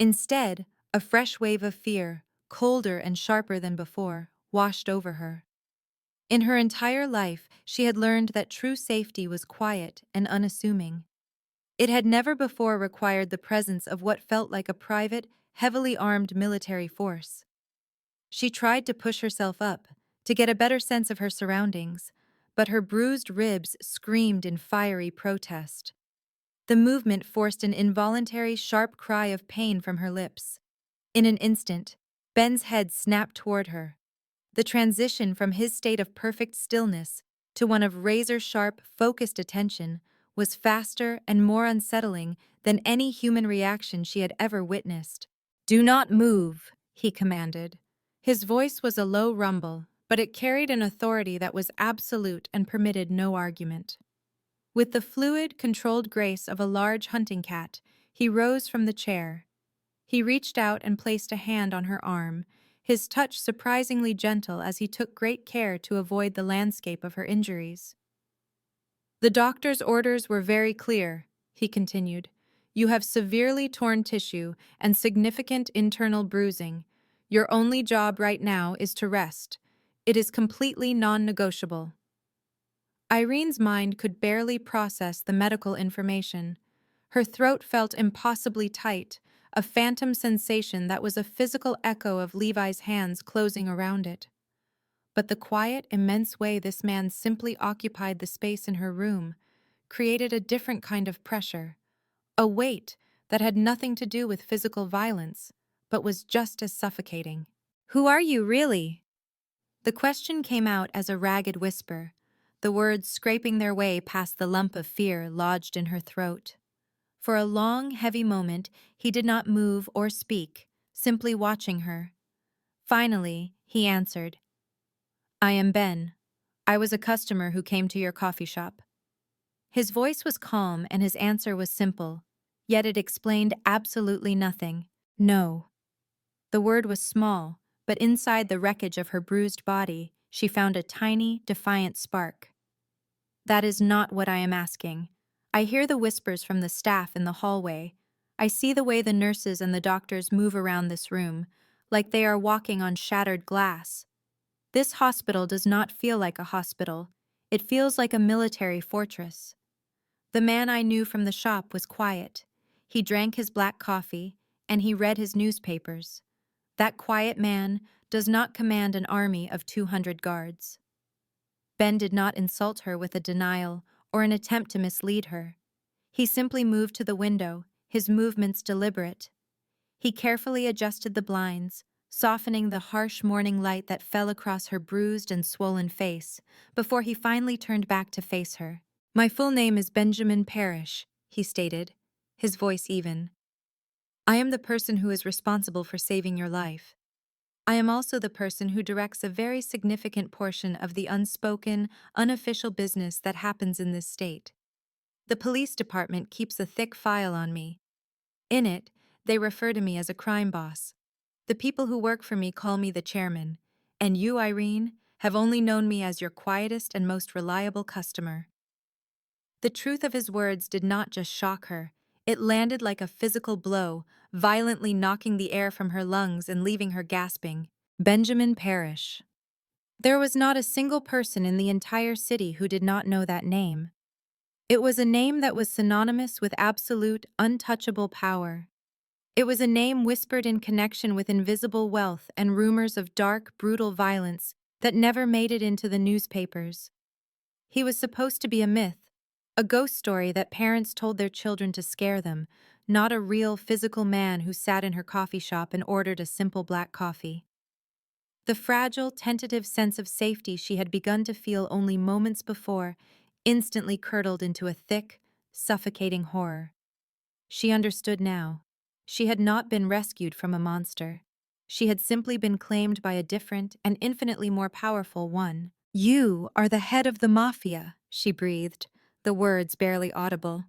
Instead, a fresh wave of fear, colder and sharper than before, washed over her. In her entire life, she had learned that true safety was quiet and unassuming. It had never before required the presence of what felt like a private, heavily armed military force. She tried to push herself up, to get a better sense of her surroundings, but her bruised ribs screamed in fiery protest. The movement forced an involuntary, sharp cry of pain from her lips. In an instant, Ben's head snapped toward her. The transition from his state of perfect stillness to one of razor-sharp, focused attention was faster and more unsettling than any human reaction she had ever witnessed. "Do not move," he commanded. His voice was a low rumble, but it carried an authority that was absolute and permitted no argument. With the fluid, controlled grace of a large hunting cat, he rose from the chair. He reached out and placed a hand on her arm, his touch surprisingly gentle as he took great care to avoid the landscape of her injuries. "The doctor's orders were very clear," he continued. "You have severely torn tissue and significant internal bruising. Your only job right now is to rest. It is completely non-negotiable." Irene's mind could barely process the medical information. Her throat felt impossibly tight, a phantom sensation that was a physical echo of Levi's hands closing around it. But the quiet, immense way this man simply occupied the space in her room created a different kind of pressure, a weight that had nothing to do with physical violence, but was just as suffocating. "Who are you, really?" The question came out as a ragged whisper, the words scraping their way past the lump of fear lodged in her throat. For a long, heavy moment, he did not move or speak, simply watching her. Finally, he answered, "I am Ben. I was a customer who came to your coffee shop." His voice was calm and his answer was simple, yet it explained absolutely nothing. "No." The word was small, but inside the wreckage of her bruised body, she found a tiny, defiant spark. "That is not what I am asking. I hear the whispers from the staff in the hallway. I see the way the nurses and the doctors move around this room, like they are walking on shattered glass. This hospital does not feel like a hospital. It feels like a military fortress." The man I knew from the shop was quiet. He drank his black coffee, and he read his newspapers. That quiet man does not command an army of 200 guards. Ben did not insult her with a denial or an attempt to mislead her. He simply moved to the window, his movements deliberate. He carefully adjusted the blinds, softening the harsh morning light that fell across her bruised and swollen face, before he finally turned back to face her. "My full name is Benjamin Parrish," he stated, his voice even. "I am the person who is responsible for saving your life. I am also the person who directs a very significant portion of the unspoken, unofficial business that happens in this state. The police department keeps a thick file on me. In it, they refer to me as a crime boss. The people who work for me call me the chairman, and you, Irene, have only known me as your quietest and most reliable customer." The truth of his words did not just shock her. It landed like a physical blow, violently knocking the air from her lungs and leaving her gasping. Benjamin Parrish. There was not a single person in the entire city who did not know that name. It was a name that was synonymous with absolute, untouchable power. It was a name whispered in connection with invisible wealth and rumors of dark, brutal violence that never made it into the newspapers. He was supposed to be a myth, a ghost story that parents told their children to scare them, not a real physical man who sat in her coffee shop and ordered a simple black coffee. The fragile, tentative sense of safety she had begun to feel only moments before instantly curdled into a thick, suffocating horror. She understood now. She had not been rescued from a monster. She had simply been claimed by a different and infinitely more powerful one. "You are the head of the Mafia," she breathed, the words barely audible.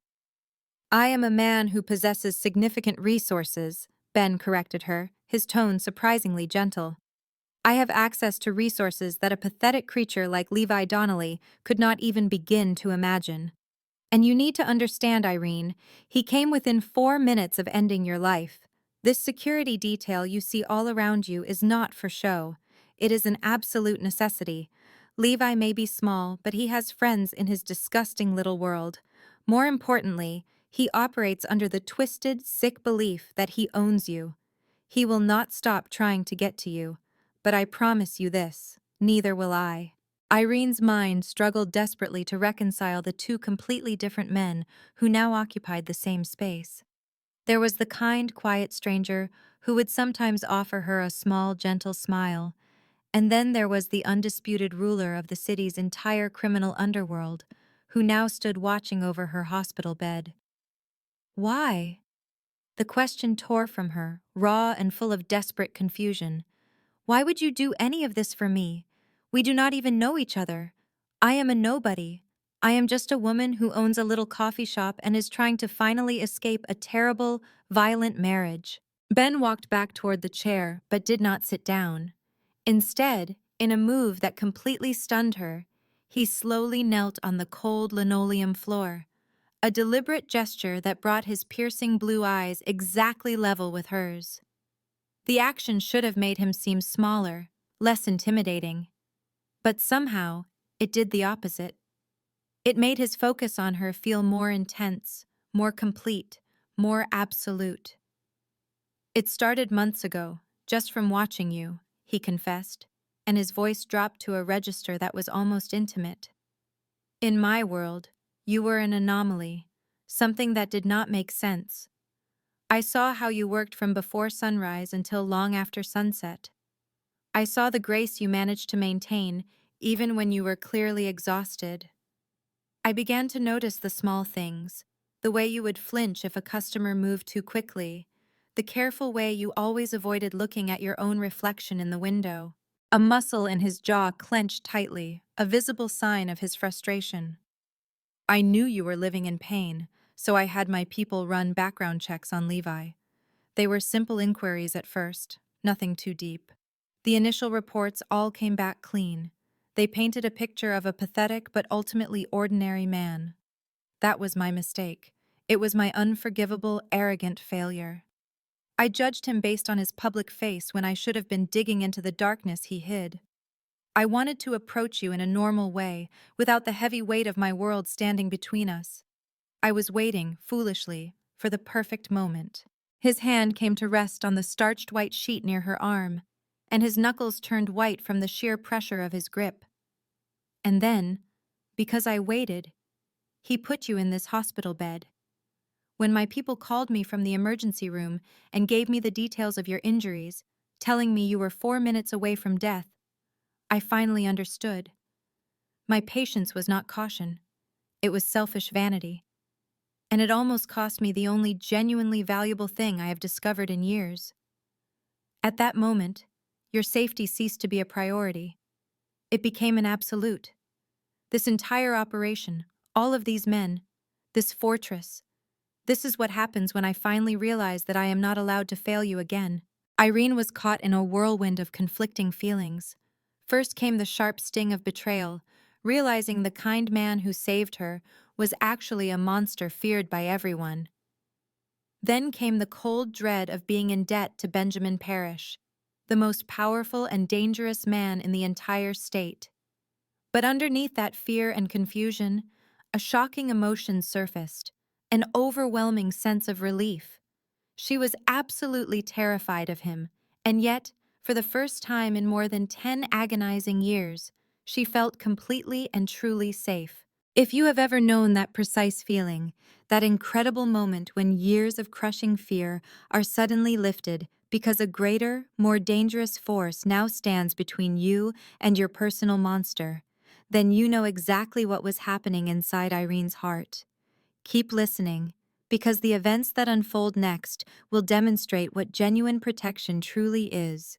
"I am a man who possesses significant resources," Ben corrected her, his tone surprisingly gentle. "I have access to resources that a pathetic creature like Levi Donnelly could not even begin to imagine." And you need to understand, Irene, he came within 4 minutes of ending your life. This security detail you see all around you is not for show. It is an absolute necessity. Levi may be small, but he has friends in his disgusting little world. More importantly, he operates under the twisted, sick belief that he owns you. He will not stop trying to get to you. But I promise you this, neither will I. Irene's mind struggled desperately to reconcile the two completely different men who now occupied the same space. There was the kind, quiet stranger who would sometimes offer her a small, gentle smile, and then there was the undisputed ruler of the city's entire criminal underworld, who now stood watching over her hospital bed. Why? The question tore from her, raw and full of desperate confusion. Why would you do any of this for me? We do not even know each other. I am a nobody. I am just a woman who owns a little coffee shop and is trying to finally escape a terrible, violent marriage. Ben walked back toward the chair, but did not sit down. Instead, in a move that completely stunned her, he slowly knelt on the cold linoleum floor, a deliberate gesture that brought his piercing blue eyes exactly level with hers. The action should have made him seem smaller, less intimidating. But somehow, it did the opposite. It made his focus on her feel more intense, more complete, more absolute. It started months ago, just from watching you, he confessed, and his voice dropped to a register that was almost intimate. In my world, you were an anomaly, something that did not make sense. I saw how you worked from before sunrise until long after sunset. I saw the grace you managed to maintain, even when you were clearly exhausted. I began to notice the small things, the way you would flinch if a customer moved too quickly, the careful way you always avoided looking at your own reflection in the window. A muscle in his jaw clenched tightly, a visible sign of his frustration. I knew you were living in pain, so I had my people run background checks on Levi. They were simple inquiries at first, nothing too deep. The initial reports all came back clean. They painted a picture of a pathetic but ultimately ordinary man. That was my mistake. It was my unforgivable, arrogant failure. I judged him based on his public face when I should have been digging into the darkness he hid. I wanted to approach you in a normal way, without the heavy weight of my world standing between us. I was waiting, foolishly, for the perfect moment. His hand came to rest on the starched white sheet near her arm, and his knuckles turned white from the sheer pressure of his grip. And then, because I waited, he put you in this hospital bed. When my people called me from the emergency room and gave me the details of your injuries, telling me you were 4 minutes away from death, I finally understood. My patience was not caution. It was selfish vanity. And it almost cost me the only genuinely valuable thing I have discovered in years. At that moment, your safety ceased to be a priority. It became an absolute. This entire operation, all of these men, this fortress, this is what happens when I finally realize that I am not allowed to fail you again. Irene was caught in a whirlwind of conflicting feelings. First came the sharp sting of betrayal, realizing the kind man who saved her was actually a monster feared by everyone. Then came the cold dread of being in debt to Benjamin Parrish, the most powerful and dangerous man in the entire state. But underneath that fear and confusion, a shocking emotion surfaced, an overwhelming sense of relief. She was absolutely terrified of him, and yet, for the first time in more than 10 agonizing years, she felt completely and truly safe. If you have ever known that precise feeling, that incredible moment when years of crushing fear are suddenly lifted because a greater, more dangerous force now stands between you and your personal monster, then you know exactly what was happening inside Irene's heart. Keep listening, because the events that unfold next will demonstrate what genuine protection truly is.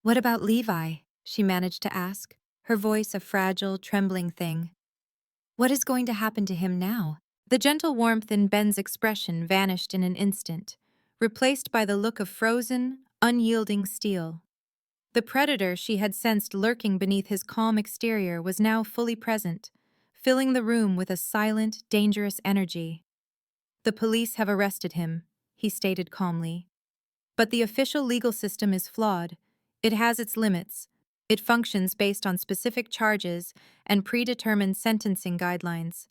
"What about Levi?" she managed to ask, her voice a fragile, trembling thing. "What is going to happen to him now?" The gentle warmth in Ben's expression vanished in an instant, replaced by the look of frozen, unyielding steel. The predator she had sensed lurking beneath his calm exterior was now fully present, filling the room with a silent, dangerous energy. "The police have arrested him," he stated calmly. "But the official legal system is flawed. It has its limits. It functions based on specific charges and predetermined sentencing guidelines.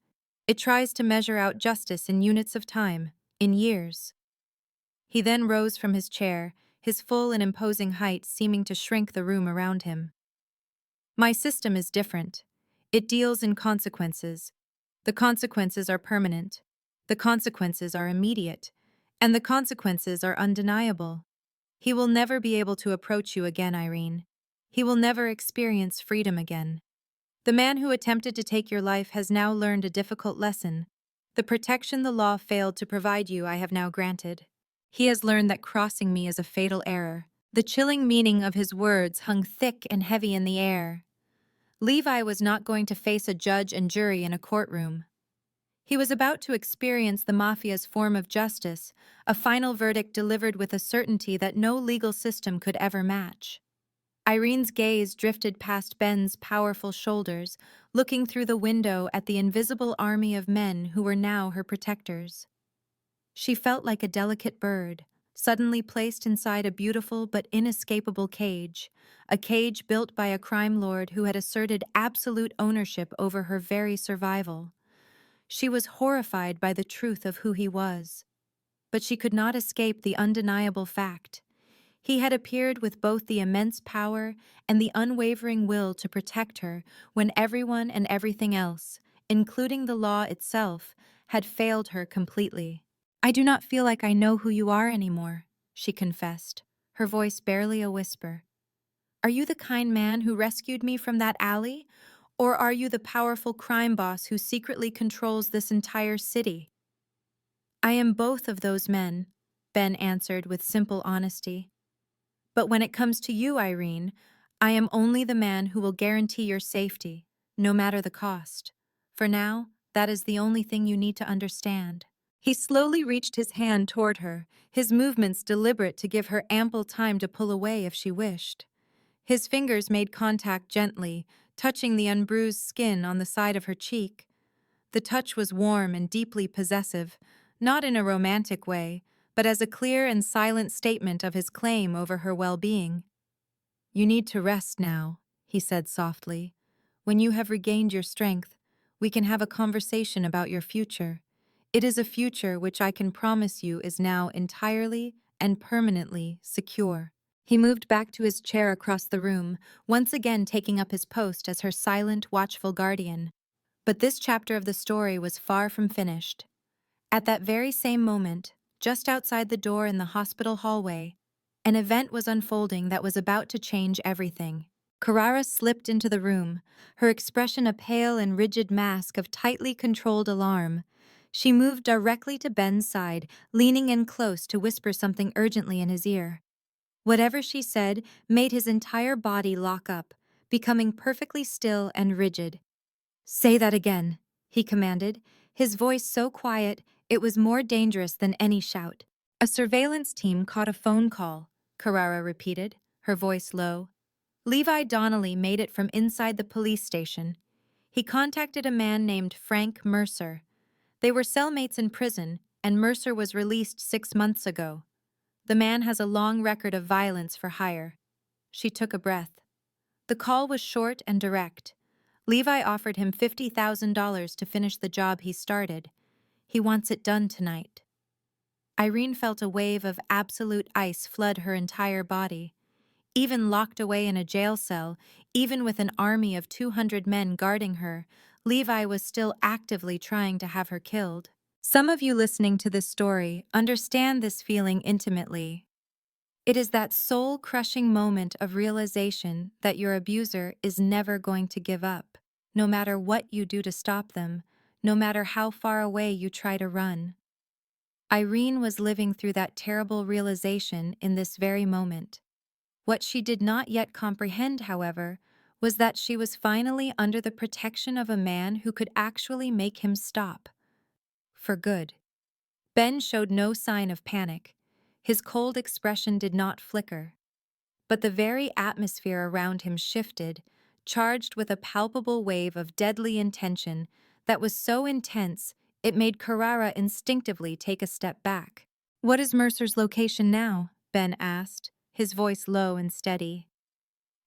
It tries to measure out justice in units of time, in years." He then rose from his chair, his full and imposing height seeming to shrink the room around him. "My system is different. It deals in consequences. The consequences are permanent. The consequences are immediate. And the consequences are undeniable. He will never be able to approach you again, Irene. He will never experience freedom again. The man who attempted to take your life has now learned a difficult lesson. The protection the law failed to provide you, I have now granted. He has learned that crossing me is a fatal error." The chilling meaning of his words hung thick and heavy in the air. Levi was not going to face a judge and jury in a courtroom. He was about to experience the Mafia's form of justice, a final verdict delivered with a certainty that no legal system could ever match. Irene's gaze drifted past Ben's powerful shoulders, looking through the window at the invisible army of men who were now her protectors. She felt like a delicate bird, suddenly placed inside a beautiful but inescapable cage, a cage built by a crime lord who had asserted absolute ownership over her very survival. She was horrified by the truth of who he was. But she could not escape the undeniable fact. He had appeared with both the immense power and the unwavering will to protect her when everyone and everything else, including the law itself, had failed her completely. "I do not feel like I know who you are anymore," she confessed, her voice barely a whisper. "Are you the kind man who rescued me from that alley? Or are you the powerful crime boss who secretly controls this entire city?" "I am both of those men," Ben answered with simple honesty. "But when it comes to you, Irene, I am only the man who will guarantee your safety, no matter the cost. For now, that is the only thing you need to understand." He slowly reached his hand toward her, his movements deliberate to give her ample time to pull away if she wished. His fingers made contact gently, touching the unbruised skin on the side of her cheek. The touch was warm and deeply possessive, not in a romantic way, but as a clear and silent statement of his claim over her well-being. "You need to rest now," he said softly. "When you have regained your strength, we can have a conversation about your future. It is a future which I can promise you is now entirely and permanently secure." He moved back to his chair across the room, once again taking up his post as her silent, watchful guardian. But this chapter of the story was far from finished. At that very same moment, just outside the door in the hospital hallway, an event was unfolding that was about to change everything. Carrara slipped into the room, her expression a pale and rigid mask of tightly controlled alarm. She moved directly to Ben's side, leaning in close to whisper something urgently in his ear. Whatever she said made his entire body lock up, becoming perfectly still and rigid. "Say that again," he commanded, his voice so quiet it was more dangerous than any shout. "A surveillance team caught a phone call," Carrara repeated, her voice low. "Levi Donnelly made it from inside the police station. He contacted a man named Frank Mercer. They were cellmates in prison, and Mercer was released 6 months ago. The man has a long record of violence for hire." She took a breath. The call was short and direct. Levi offered him $50,000 to finish the job he started. He wants it done tonight. Irene felt a wave of absolute ice flood her entire body. Even locked away in a jail cell, even with an army of 200 men guarding her, Levi was still actively trying to have her killed. Some of you listening to this story understand this feeling intimately. It is that soul-crushing moment of realization that your abuser is never going to give up, no matter what you do to stop them, no matter how far away you try to run. Irene was living through that terrible realization in this very moment. What she did not yet comprehend, however, was that she was finally under the protection of a man who could actually make him stop. For good. Ben showed no sign of panic. His cold expression did not flicker. But the very atmosphere around him shifted, charged with a palpable wave of deadly intention that was so intense it made Carrara instinctively take a step back. "What is Mercer's location now?" Ben asked, his voice low and steady.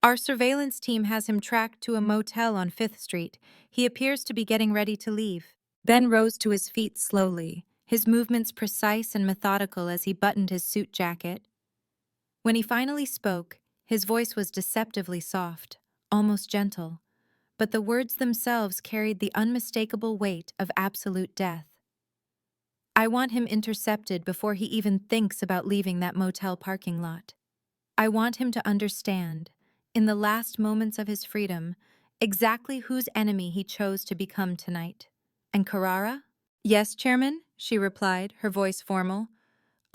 "Our surveillance team has him tracked to a motel on 5th Street. He appears to be getting ready to leave." Ben rose to his feet slowly, his movements precise and methodical as he buttoned his suit jacket. When he finally spoke, his voice was deceptively soft, almost gentle, but the words themselves carried the unmistakable weight of absolute death. "I want him intercepted before he even thinks about leaving that motel parking lot. I want him to understand, in the last moments of his freedom, exactly whose enemy he chose to become tonight." "And Carrara?" "Yes, Chairman," she replied, her voice formal.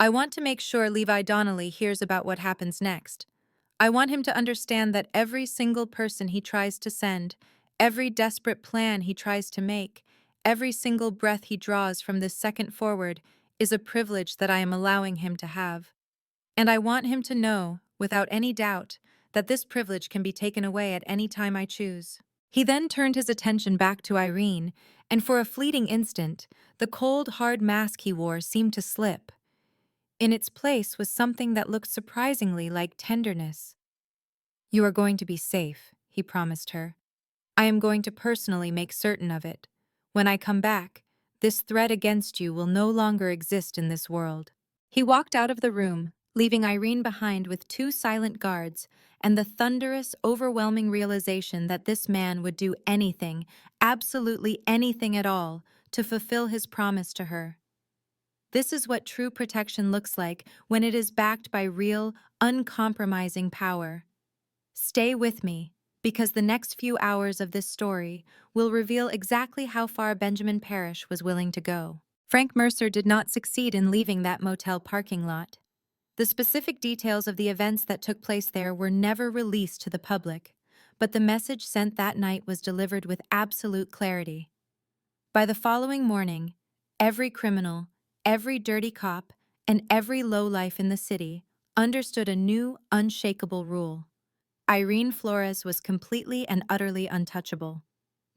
"I want to make sure Levi Donnelly hears about what happens next. I want him to understand that every single person he tries to send, every desperate plan he tries to make, every single breath he draws from this second forward is a privilege that I am allowing him to have. And I want him to know, without any doubt, that this privilege can be taken away at any time I choose." He then turned his attention back to Irene, and for a fleeting instant, the cold, hard mask he wore seemed to slip. In its place was something that looked surprisingly like tenderness. "You are going to be safe," he promised her. "I am going to personally make certain of it. When I come back, this threat against you will no longer exist in this world." He walked out of the room, leaving Irene behind with 2 silent guards and the thunderous, overwhelming realization that this man would do anything, absolutely anything at all, to fulfill his promise to her. This is what true protection looks like when it is backed by real, uncompromising power. Stay with me, because the next few hours of this story will reveal exactly how far Benjamin Parrish was willing to go. Frank Mercer did not succeed in leaving that motel parking lot. The specific details of the events that took place there were never released to the public, but the message sent that night was delivered with absolute clarity. By the following morning, every criminal, every dirty cop, and every lowlife in the city understood a new, unshakable rule. Irene Flores was completely and utterly untouchable.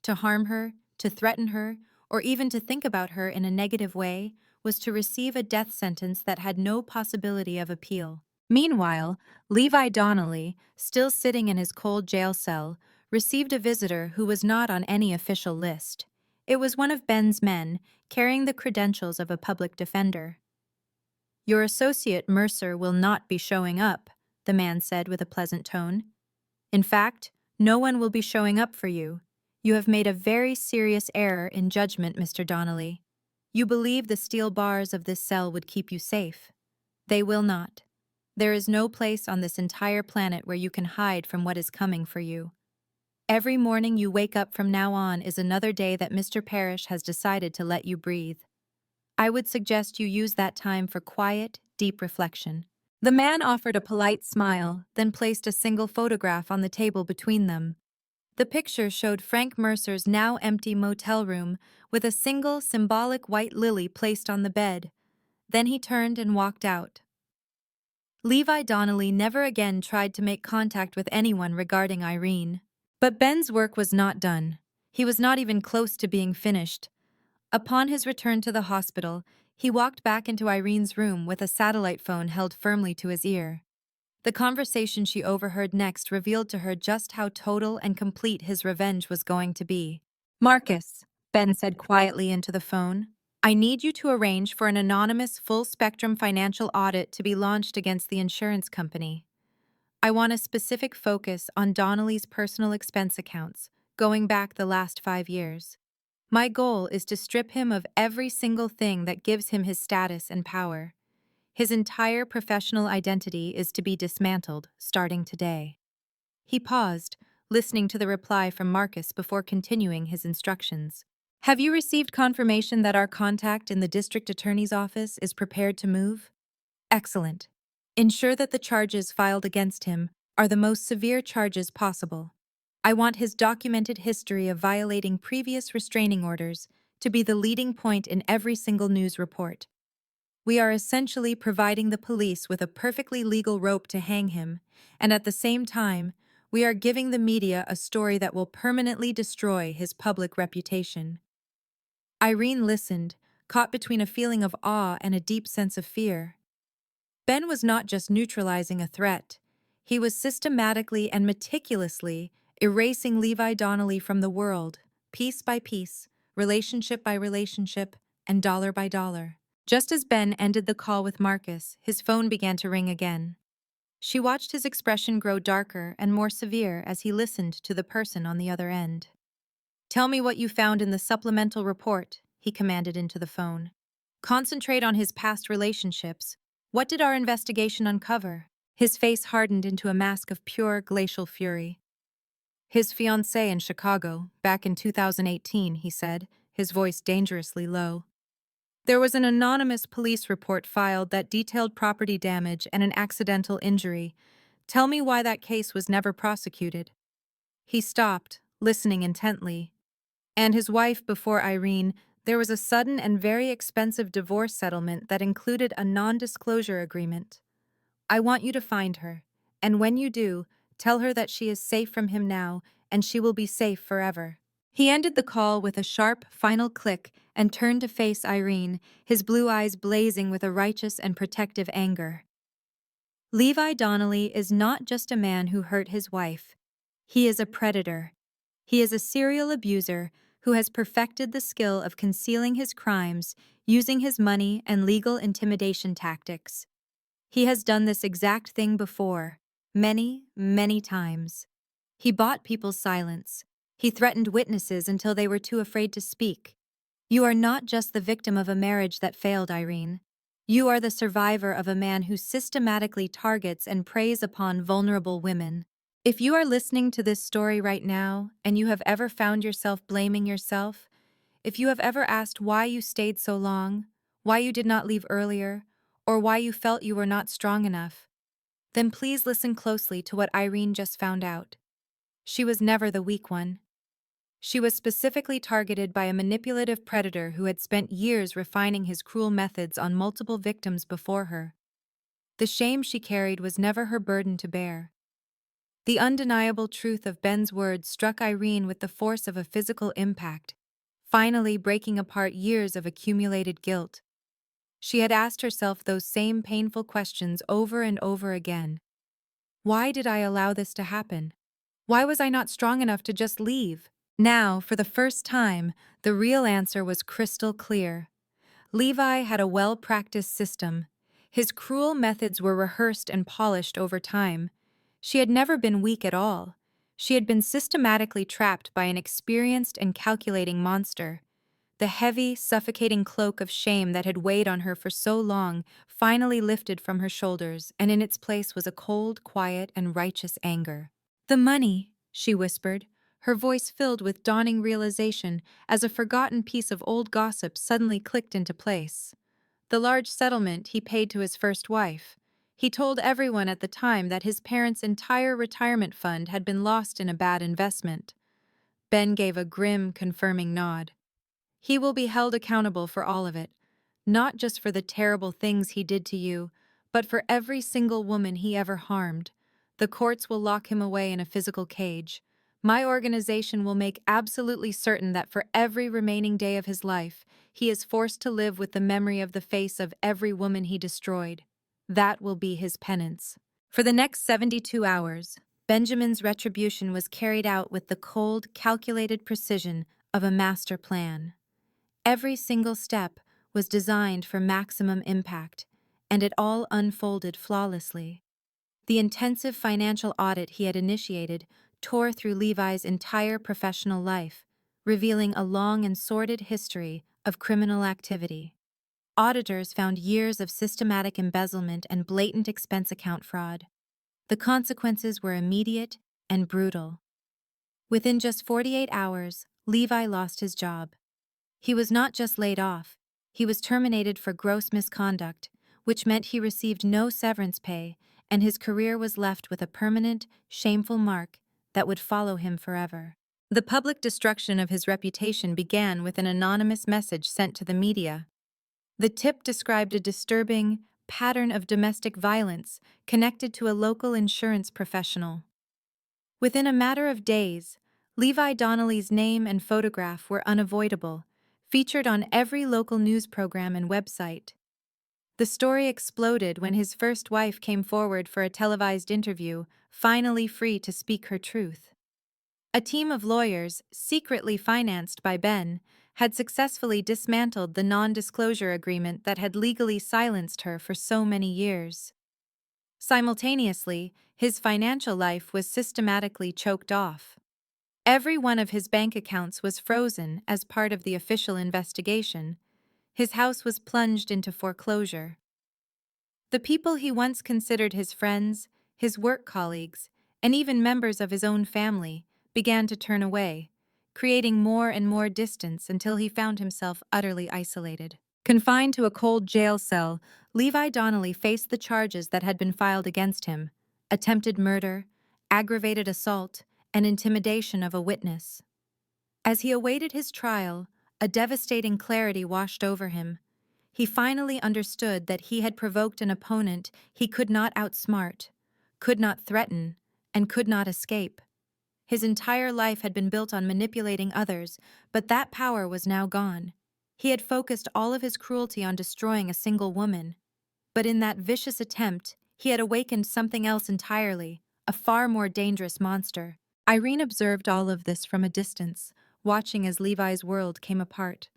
To harm her, to threaten her, or even to think about her in a negative way was to receive a death sentence that had no possibility of appeal. Meanwhile, Levi Donnelly, still sitting in his cold jail cell, received a visitor who was not on any official list. It was one of Ben's men, carrying the credentials of a public defender. "Your associate Mercer will not be showing up," the man said with a pleasant tone. "In fact, no one will be showing up for you. You have made a very serious error in judgment, Mr. Donnelly. You believe the steel bars of this cell would keep you safe. They will not. There is no place on this entire planet where you can hide from what is coming for you. Every morning you wake up from now on is another day that Mr. Parrish has decided to let you breathe. I would suggest you use that time for quiet, deep reflection." The man offered a polite smile, then placed a single photograph on the table between them. The picture showed Frank Mercer's now empty motel room with a single symbolic white lily placed on the bed. Then he turned and walked out. Levi Donnelly never again tried to make contact with anyone regarding Irene. But Ben's work was not done. He was not even close to being finished. Upon his return to the hospital, he walked back into Irene's room with a satellite phone held firmly to his ear. The conversation she overheard next revealed to her just how total and complete his revenge was going to be. "Marcus," Ben said quietly into the phone, "I need you to arrange for an anonymous full-spectrum financial audit to be launched against the insurance company. I want a specific focus on Donnelly's personal expense accounts, going back the last 5 years. My goal is to strip him of every single thing that gives him his status and power. His entire professional identity is to be dismantled, starting today." He paused, listening to the reply from Marcus before continuing his instructions. "Have you received confirmation that our contact in the district attorney's office is prepared to move? Excellent. Ensure that the charges filed against him are the most severe charges possible. I want his documented history of violating previous restraining orders to be the leading point in every single news report. We are essentially providing the police with a perfectly legal rope to hang him, and at the same time, We are giving the media a story that will permanently destroy his public reputation. Irene listened, caught between a feeling of awe and a deep sense of fear. Ben was not just neutralizing a threat, he was systematically and meticulously erasing Levi Donnelly from the world, piece by piece, relationship by relationship, and dollar by dollar. Just as Ben ended the call with Marcus, his phone began to ring again. She watched his expression grow darker and more severe as he listened to the person on the other end. "Tell me what you found in the supplemental report," he commanded into the phone. "Concentrate on his past relationships. What did our investigation uncover?" His face hardened into a mask of pure glacial fury. "His fiancée in Chicago, back in 2018, he said, his voice dangerously low. "There was an anonymous police report filed that detailed property damage and an accidental injury. Tell me why that case was never prosecuted." He stopped, listening intently. "And his wife before Irene, there was a sudden and very expensive divorce settlement that included a non-disclosure agreement. I want you to find her, and when you do, tell her that she is safe from him now, and she will be safe forever." He ended the call with a sharp, final click and turned to face Irene, his blue eyes blazing with a righteous and protective anger. Levi Donnelly is not just a man who hurt his wife. He is a predator. He is a serial abuser who has perfected the skill of concealing his crimes using his money and legal intimidation tactics. He has done this exact thing before, many, many times. He bought people's silence. He threatened witnesses until they were too afraid to speak. You are not just the victim of a marriage that failed, Irene. You are the survivor of a man who systematically targets and preys upon vulnerable women. If you are listening to this story right now, and you have ever found yourself blaming yourself, if you have ever asked why you stayed so long, why you did not leave earlier, or why you felt you were not strong enough, then please listen closely to what Irene just found out. She was never the weak one. She was specifically targeted by a manipulative predator who had spent years refining his cruel methods on multiple victims before her. The shame she carried was never her burden to bear. The undeniable truth of Ben's words struck Irene with the force of a physical impact, finally breaking apart years of accumulated guilt. She had asked herself those same painful questions over and over again. Why did I allow this to happen? Why was I not strong enough to just leave? Now, for the first time, the real answer was crystal clear. Levi had a well-practiced system. His cruel methods were rehearsed and polished over time. She had never been weak at all. She had been systematically trapped by an experienced and calculating monster. The heavy, suffocating cloak of shame that had weighed on her for so long finally lifted from her shoulders, and in its place was a cold, quiet, and righteous anger. "The money," she whispered, her voice filled with dawning realization as a forgotten piece of old gossip suddenly clicked into place. "The large settlement he paid to his first wife. He told everyone at the time that his parents' entire retirement fund had been lost in a bad investment." Ben gave a grim, confirming nod. "He will be held accountable for all of it, not just for the terrible things he did to you, but for every single woman he ever harmed. The courts will lock him away in a physical cage. My organization will make absolutely certain that for every remaining day of his life, he is forced to live with the memory of the face of every woman he destroyed. That will be his penance." For the next 72 hours, Benjamin's retribution was carried out with the cold, calculated precision of a master plan. Every single step was designed for maximum impact, and it all unfolded flawlessly. The intensive financial audit he had initiated tore through Levi's entire professional life, revealing a long and sordid history of criminal activity. Auditors found years of systematic embezzlement and blatant expense account fraud. The consequences were immediate and brutal. Within just 48 hours, Levi lost his job. He was not just laid off, he was terminated for gross misconduct, which meant he received no severance pay, and his career was left with a permanent, shameful mark that would follow him forever. The public destruction of his reputation began with an anonymous message sent to the media. The tip described a disturbing pattern of domestic violence connected to a local insurance professional. Within a matter of days, Levi Donnelly's name and photograph were unavoidable, featured on every local news program and website. The story exploded when his first wife came forward for a televised interview, finally free to speak her truth. A team of lawyers, secretly financed by Ben, had successfully dismantled the non-disclosure agreement that had legally silenced her for so many years. Simultaneously, his financial life was systematically choked off. Every one of his bank accounts was frozen as part of the official investigation. His house was plunged into foreclosure. The people he once considered his friends, his work colleagues, and even members of his own family began to turn away, creating more and more distance until he found himself utterly isolated. Confined to a cold jail cell, Levi Donnelly faced the charges that had been filed against him: attempted murder, aggravated assault, and intimidation of a witness. As he awaited his trial, a devastating clarity washed over him. He finally understood that he had provoked an opponent he could not outsmart, could not threaten, and could not escape. His entire life had been built on manipulating others, but that power was now gone. He had focused all of his cruelty on destroying a single woman. But in that vicious attempt, he had awakened something else entirely, a far more dangerous monster. Irene observed all of this from a distance, watching as Levi's world came apart.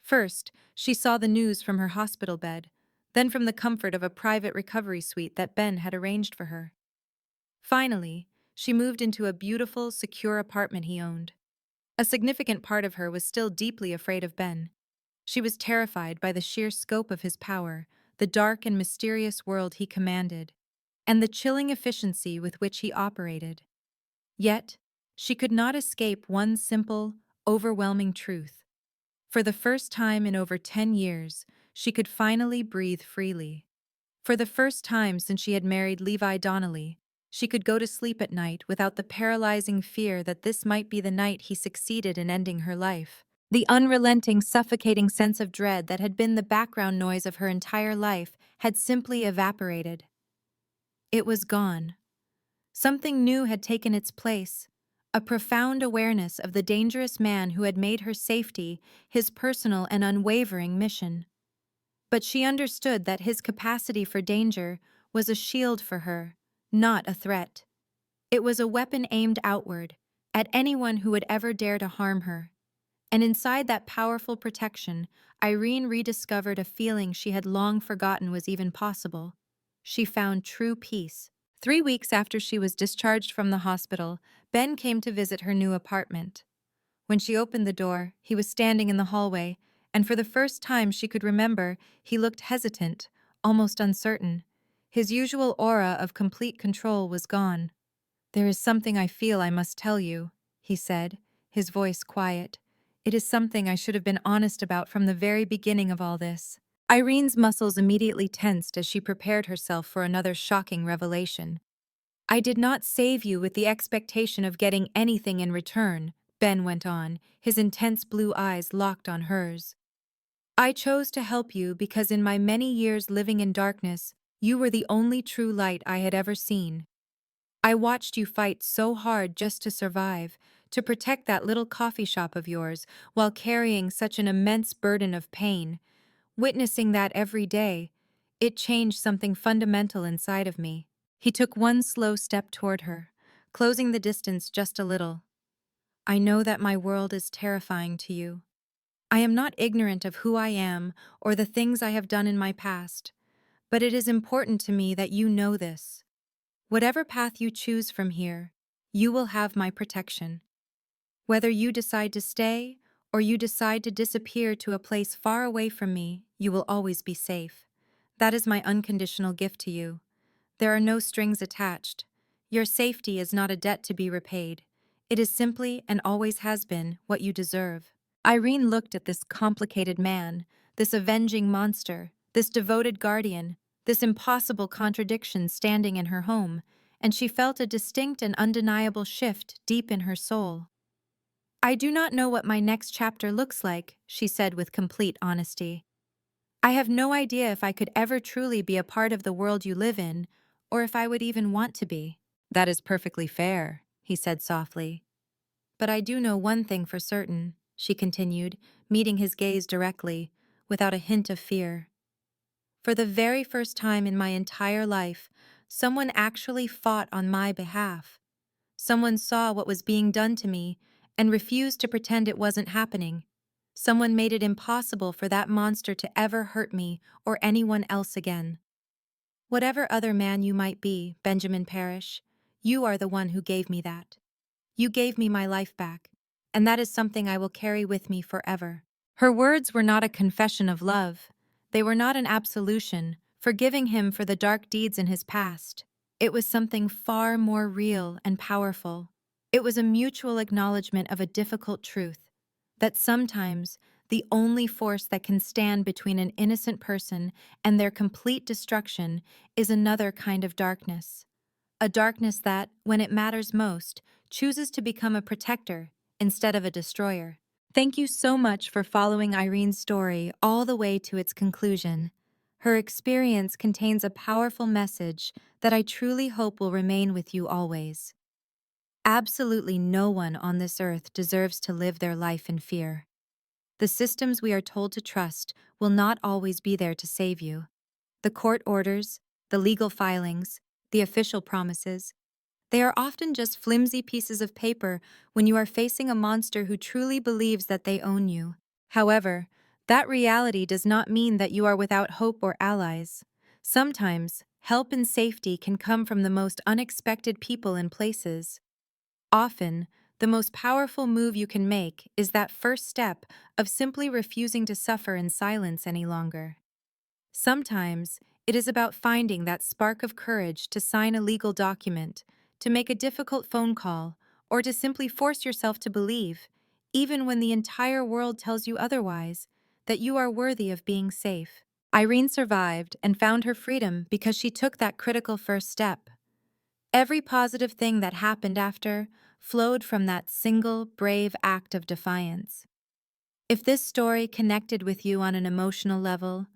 First, she saw the news from her hospital bed, then from the comfort of a private recovery suite that Ben had arranged for her. Finally, she moved into a beautiful, secure apartment he owned. A significant part of her was still deeply afraid of Ben. She was terrified by the sheer scope of his power, the dark and mysterious world he commanded, and the chilling efficiency with which he operated. Yet, she could not escape one simple, overwhelming truth. For the first time in over 10 years, she could finally breathe freely. For the first time since she had married Levi Donnelly, she could go to sleep at night without the paralyzing fear that this might be the night he succeeded in ending her life. The unrelenting, suffocating sense of dread that had been the background noise of her entire life had simply evaporated. It was gone. Something new had taken its place, a profound awareness of the dangerous man who had made her safety his personal and unwavering mission. But she understood that his capacity for danger was a shield for her, not a threat. It was a weapon aimed outward, at anyone who would ever dare to harm her. And inside that powerful protection, Irene rediscovered a feeling she had long forgotten was even possible. She found true peace. 3 weeks after she was discharged from the hospital, Ben came to visit her new apartment. When she opened the door, he was standing in the hallway, and for the first time she could remember, he looked hesitant, almost uncertain. His usual aura of complete control was gone. "There is something I feel I must tell you," he said, his voice quiet. "It is something I should have been honest about from the very beginning of all this." Irene's muscles immediately tensed as she prepared herself for another shocking revelation. "I did not save you with the expectation of getting anything in return," Ben went on, his intense blue eyes locked on hers. "I chose to help you because in my many years living in darkness, you were the only true light I had ever seen. I watched you fight so hard just to survive, to protect that little coffee shop of yours, while carrying such an immense burden of pain. Witnessing that every day, it changed something fundamental inside of me." He took one slow step toward her, closing the distance just a little. "I know that my world is terrifying to you. I am not ignorant of who I am or the things I have done in my past, but it is important to me that you know this. Whatever path you choose from here, you will have my protection. Whether you decide to stay or you decide to disappear to a place far away from me, you will always be safe. That is my unconditional gift to you. There are no strings attached. Your safety is not a debt to be repaid. It is simply, and always has been, what you deserve." Irene looked at this complicated man, this avenging monster, this devoted guardian, this impossible contradiction standing in her home, and she felt a distinct and undeniable shift deep in her soul. "I do not know what my next chapter looks like," she said with complete honesty. "I have no idea if I could ever truly be a part of the world you live in, or if I would even want to be." "That is perfectly fair," he said softly. But I do know one thing for certain, she continued, meeting his gaze directly, without a hint of fear. For the very first time in my entire life, someone actually fought on my behalf. Someone saw what was being done to me and refused to pretend it wasn't happening. Someone made it impossible for that monster to ever hurt me or anyone else again. Whatever other man you might be, Benjamin Parrish, you are the one who gave me that. You gave me my life back, and that is something I will carry with me forever. Her words were not a confession of love. They were not an absolution, forgiving him for the dark deeds in his past. It was something far more real and powerful. It was a mutual acknowledgement of a difficult truth, that sometimes the only force that can stand between an innocent person and their complete destruction is another kind of darkness. A darkness that, when it matters most, chooses to become a protector instead of a destroyer. Thank you so much for following Irene's story all the way to its conclusion. Her experience contains a powerful message that I truly hope will remain with you always. Absolutely no one on this earth deserves to live their life in fear. The systems we are told to trust will not always be there to save you. The court orders, the legal filings, the official promises, they are often just flimsy pieces of paper when you are facing a monster who truly believes that they own you. However, that reality does not mean that you are without hope or allies. Sometimes, help and safety can come from the most unexpected people and places. Often, the most powerful move you can make is that first step of simply refusing to suffer in silence any longer. Sometimes, it is about finding that spark of courage to sign a legal document, to make a difficult phone call, or to simply force yourself to believe, even when the entire world tells you otherwise, that you are worthy of being safe. Irene survived and found her freedom because she took that critical first step. Every positive thing that happened after flowed from that single, brave act of defiance. If this story connected with you on an emotional level,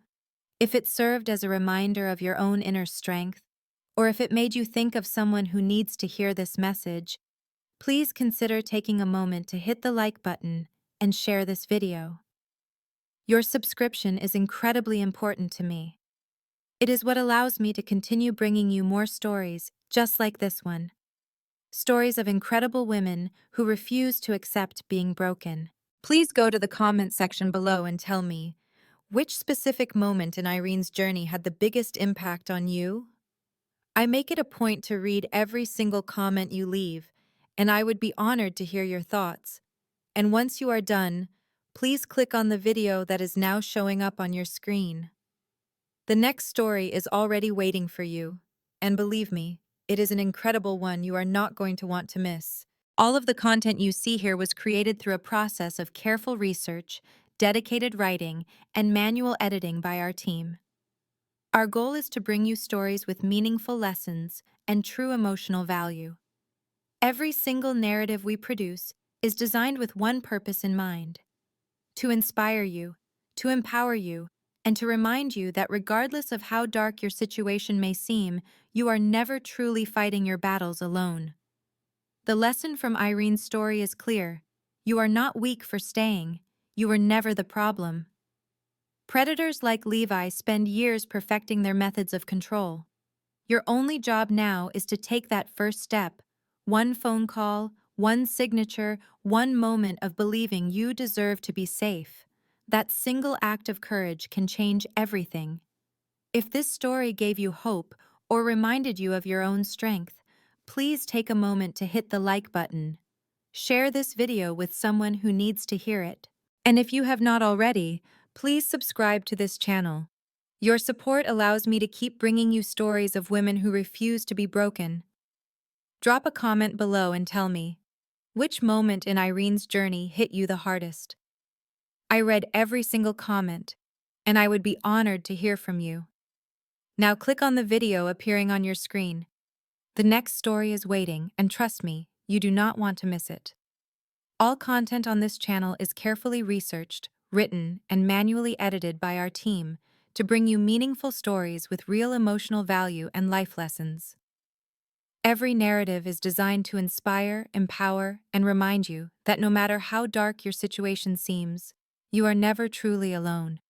if it served as a reminder of your own inner strength, or if it made you think of someone who needs to hear this message, please consider taking a moment to hit the like button and share this video. Your subscription is incredibly important to me. It is what allows me to continue bringing you more stories just like this one. Stories of incredible women who refuse to accept being broken. Please go to the comment section below and tell me, which specific moment in Irene's journey had the biggest impact on you? I make it a point to read every single comment you leave, and I would be honored to hear your thoughts. And once you are done, please click on the video that is now showing up on your screen. The next story is already waiting for you, and believe me, it is an incredible one you are not going to want to miss. All of the content you see here was created through a process of careful research, dedicated writing, and manual editing by our team. Our goal is to bring you stories with meaningful lessons and true emotional value. Every single narrative we produce is designed with one purpose in mind: to inspire you, to empower you, and to remind you that regardless of how dark your situation may seem, you are never truly fighting your battles alone. The lesson from Irene's story is clear. You are not weak for staying. You were never the problem. Predators like Levi spend years perfecting their methods of control. Your only job now is to take that first step. One phone call, one signature, one moment of believing you deserve to be safe. That single act of courage can change everything. If this story gave you hope or reminded you of your own strength, please take a moment to hit the like button. Share this video with someone who needs to hear it. And if you have not already, please subscribe to this channel. Your support allows me to keep bringing you stories of women who refuse to be broken. Drop a comment below and tell me, which moment in Irene's journey hit you the hardest? I read every single comment, and I would be honored to hear from you. Now click on the video appearing on your screen. The next story is waiting, and trust me, you do not want to miss it. All content on this channel is carefully researched, written, and manually edited by our team to bring you meaningful stories with real emotional value and life lessons. Every narrative is designed to inspire, empower, and remind you that no matter how dark your situation seems, you are never truly alone.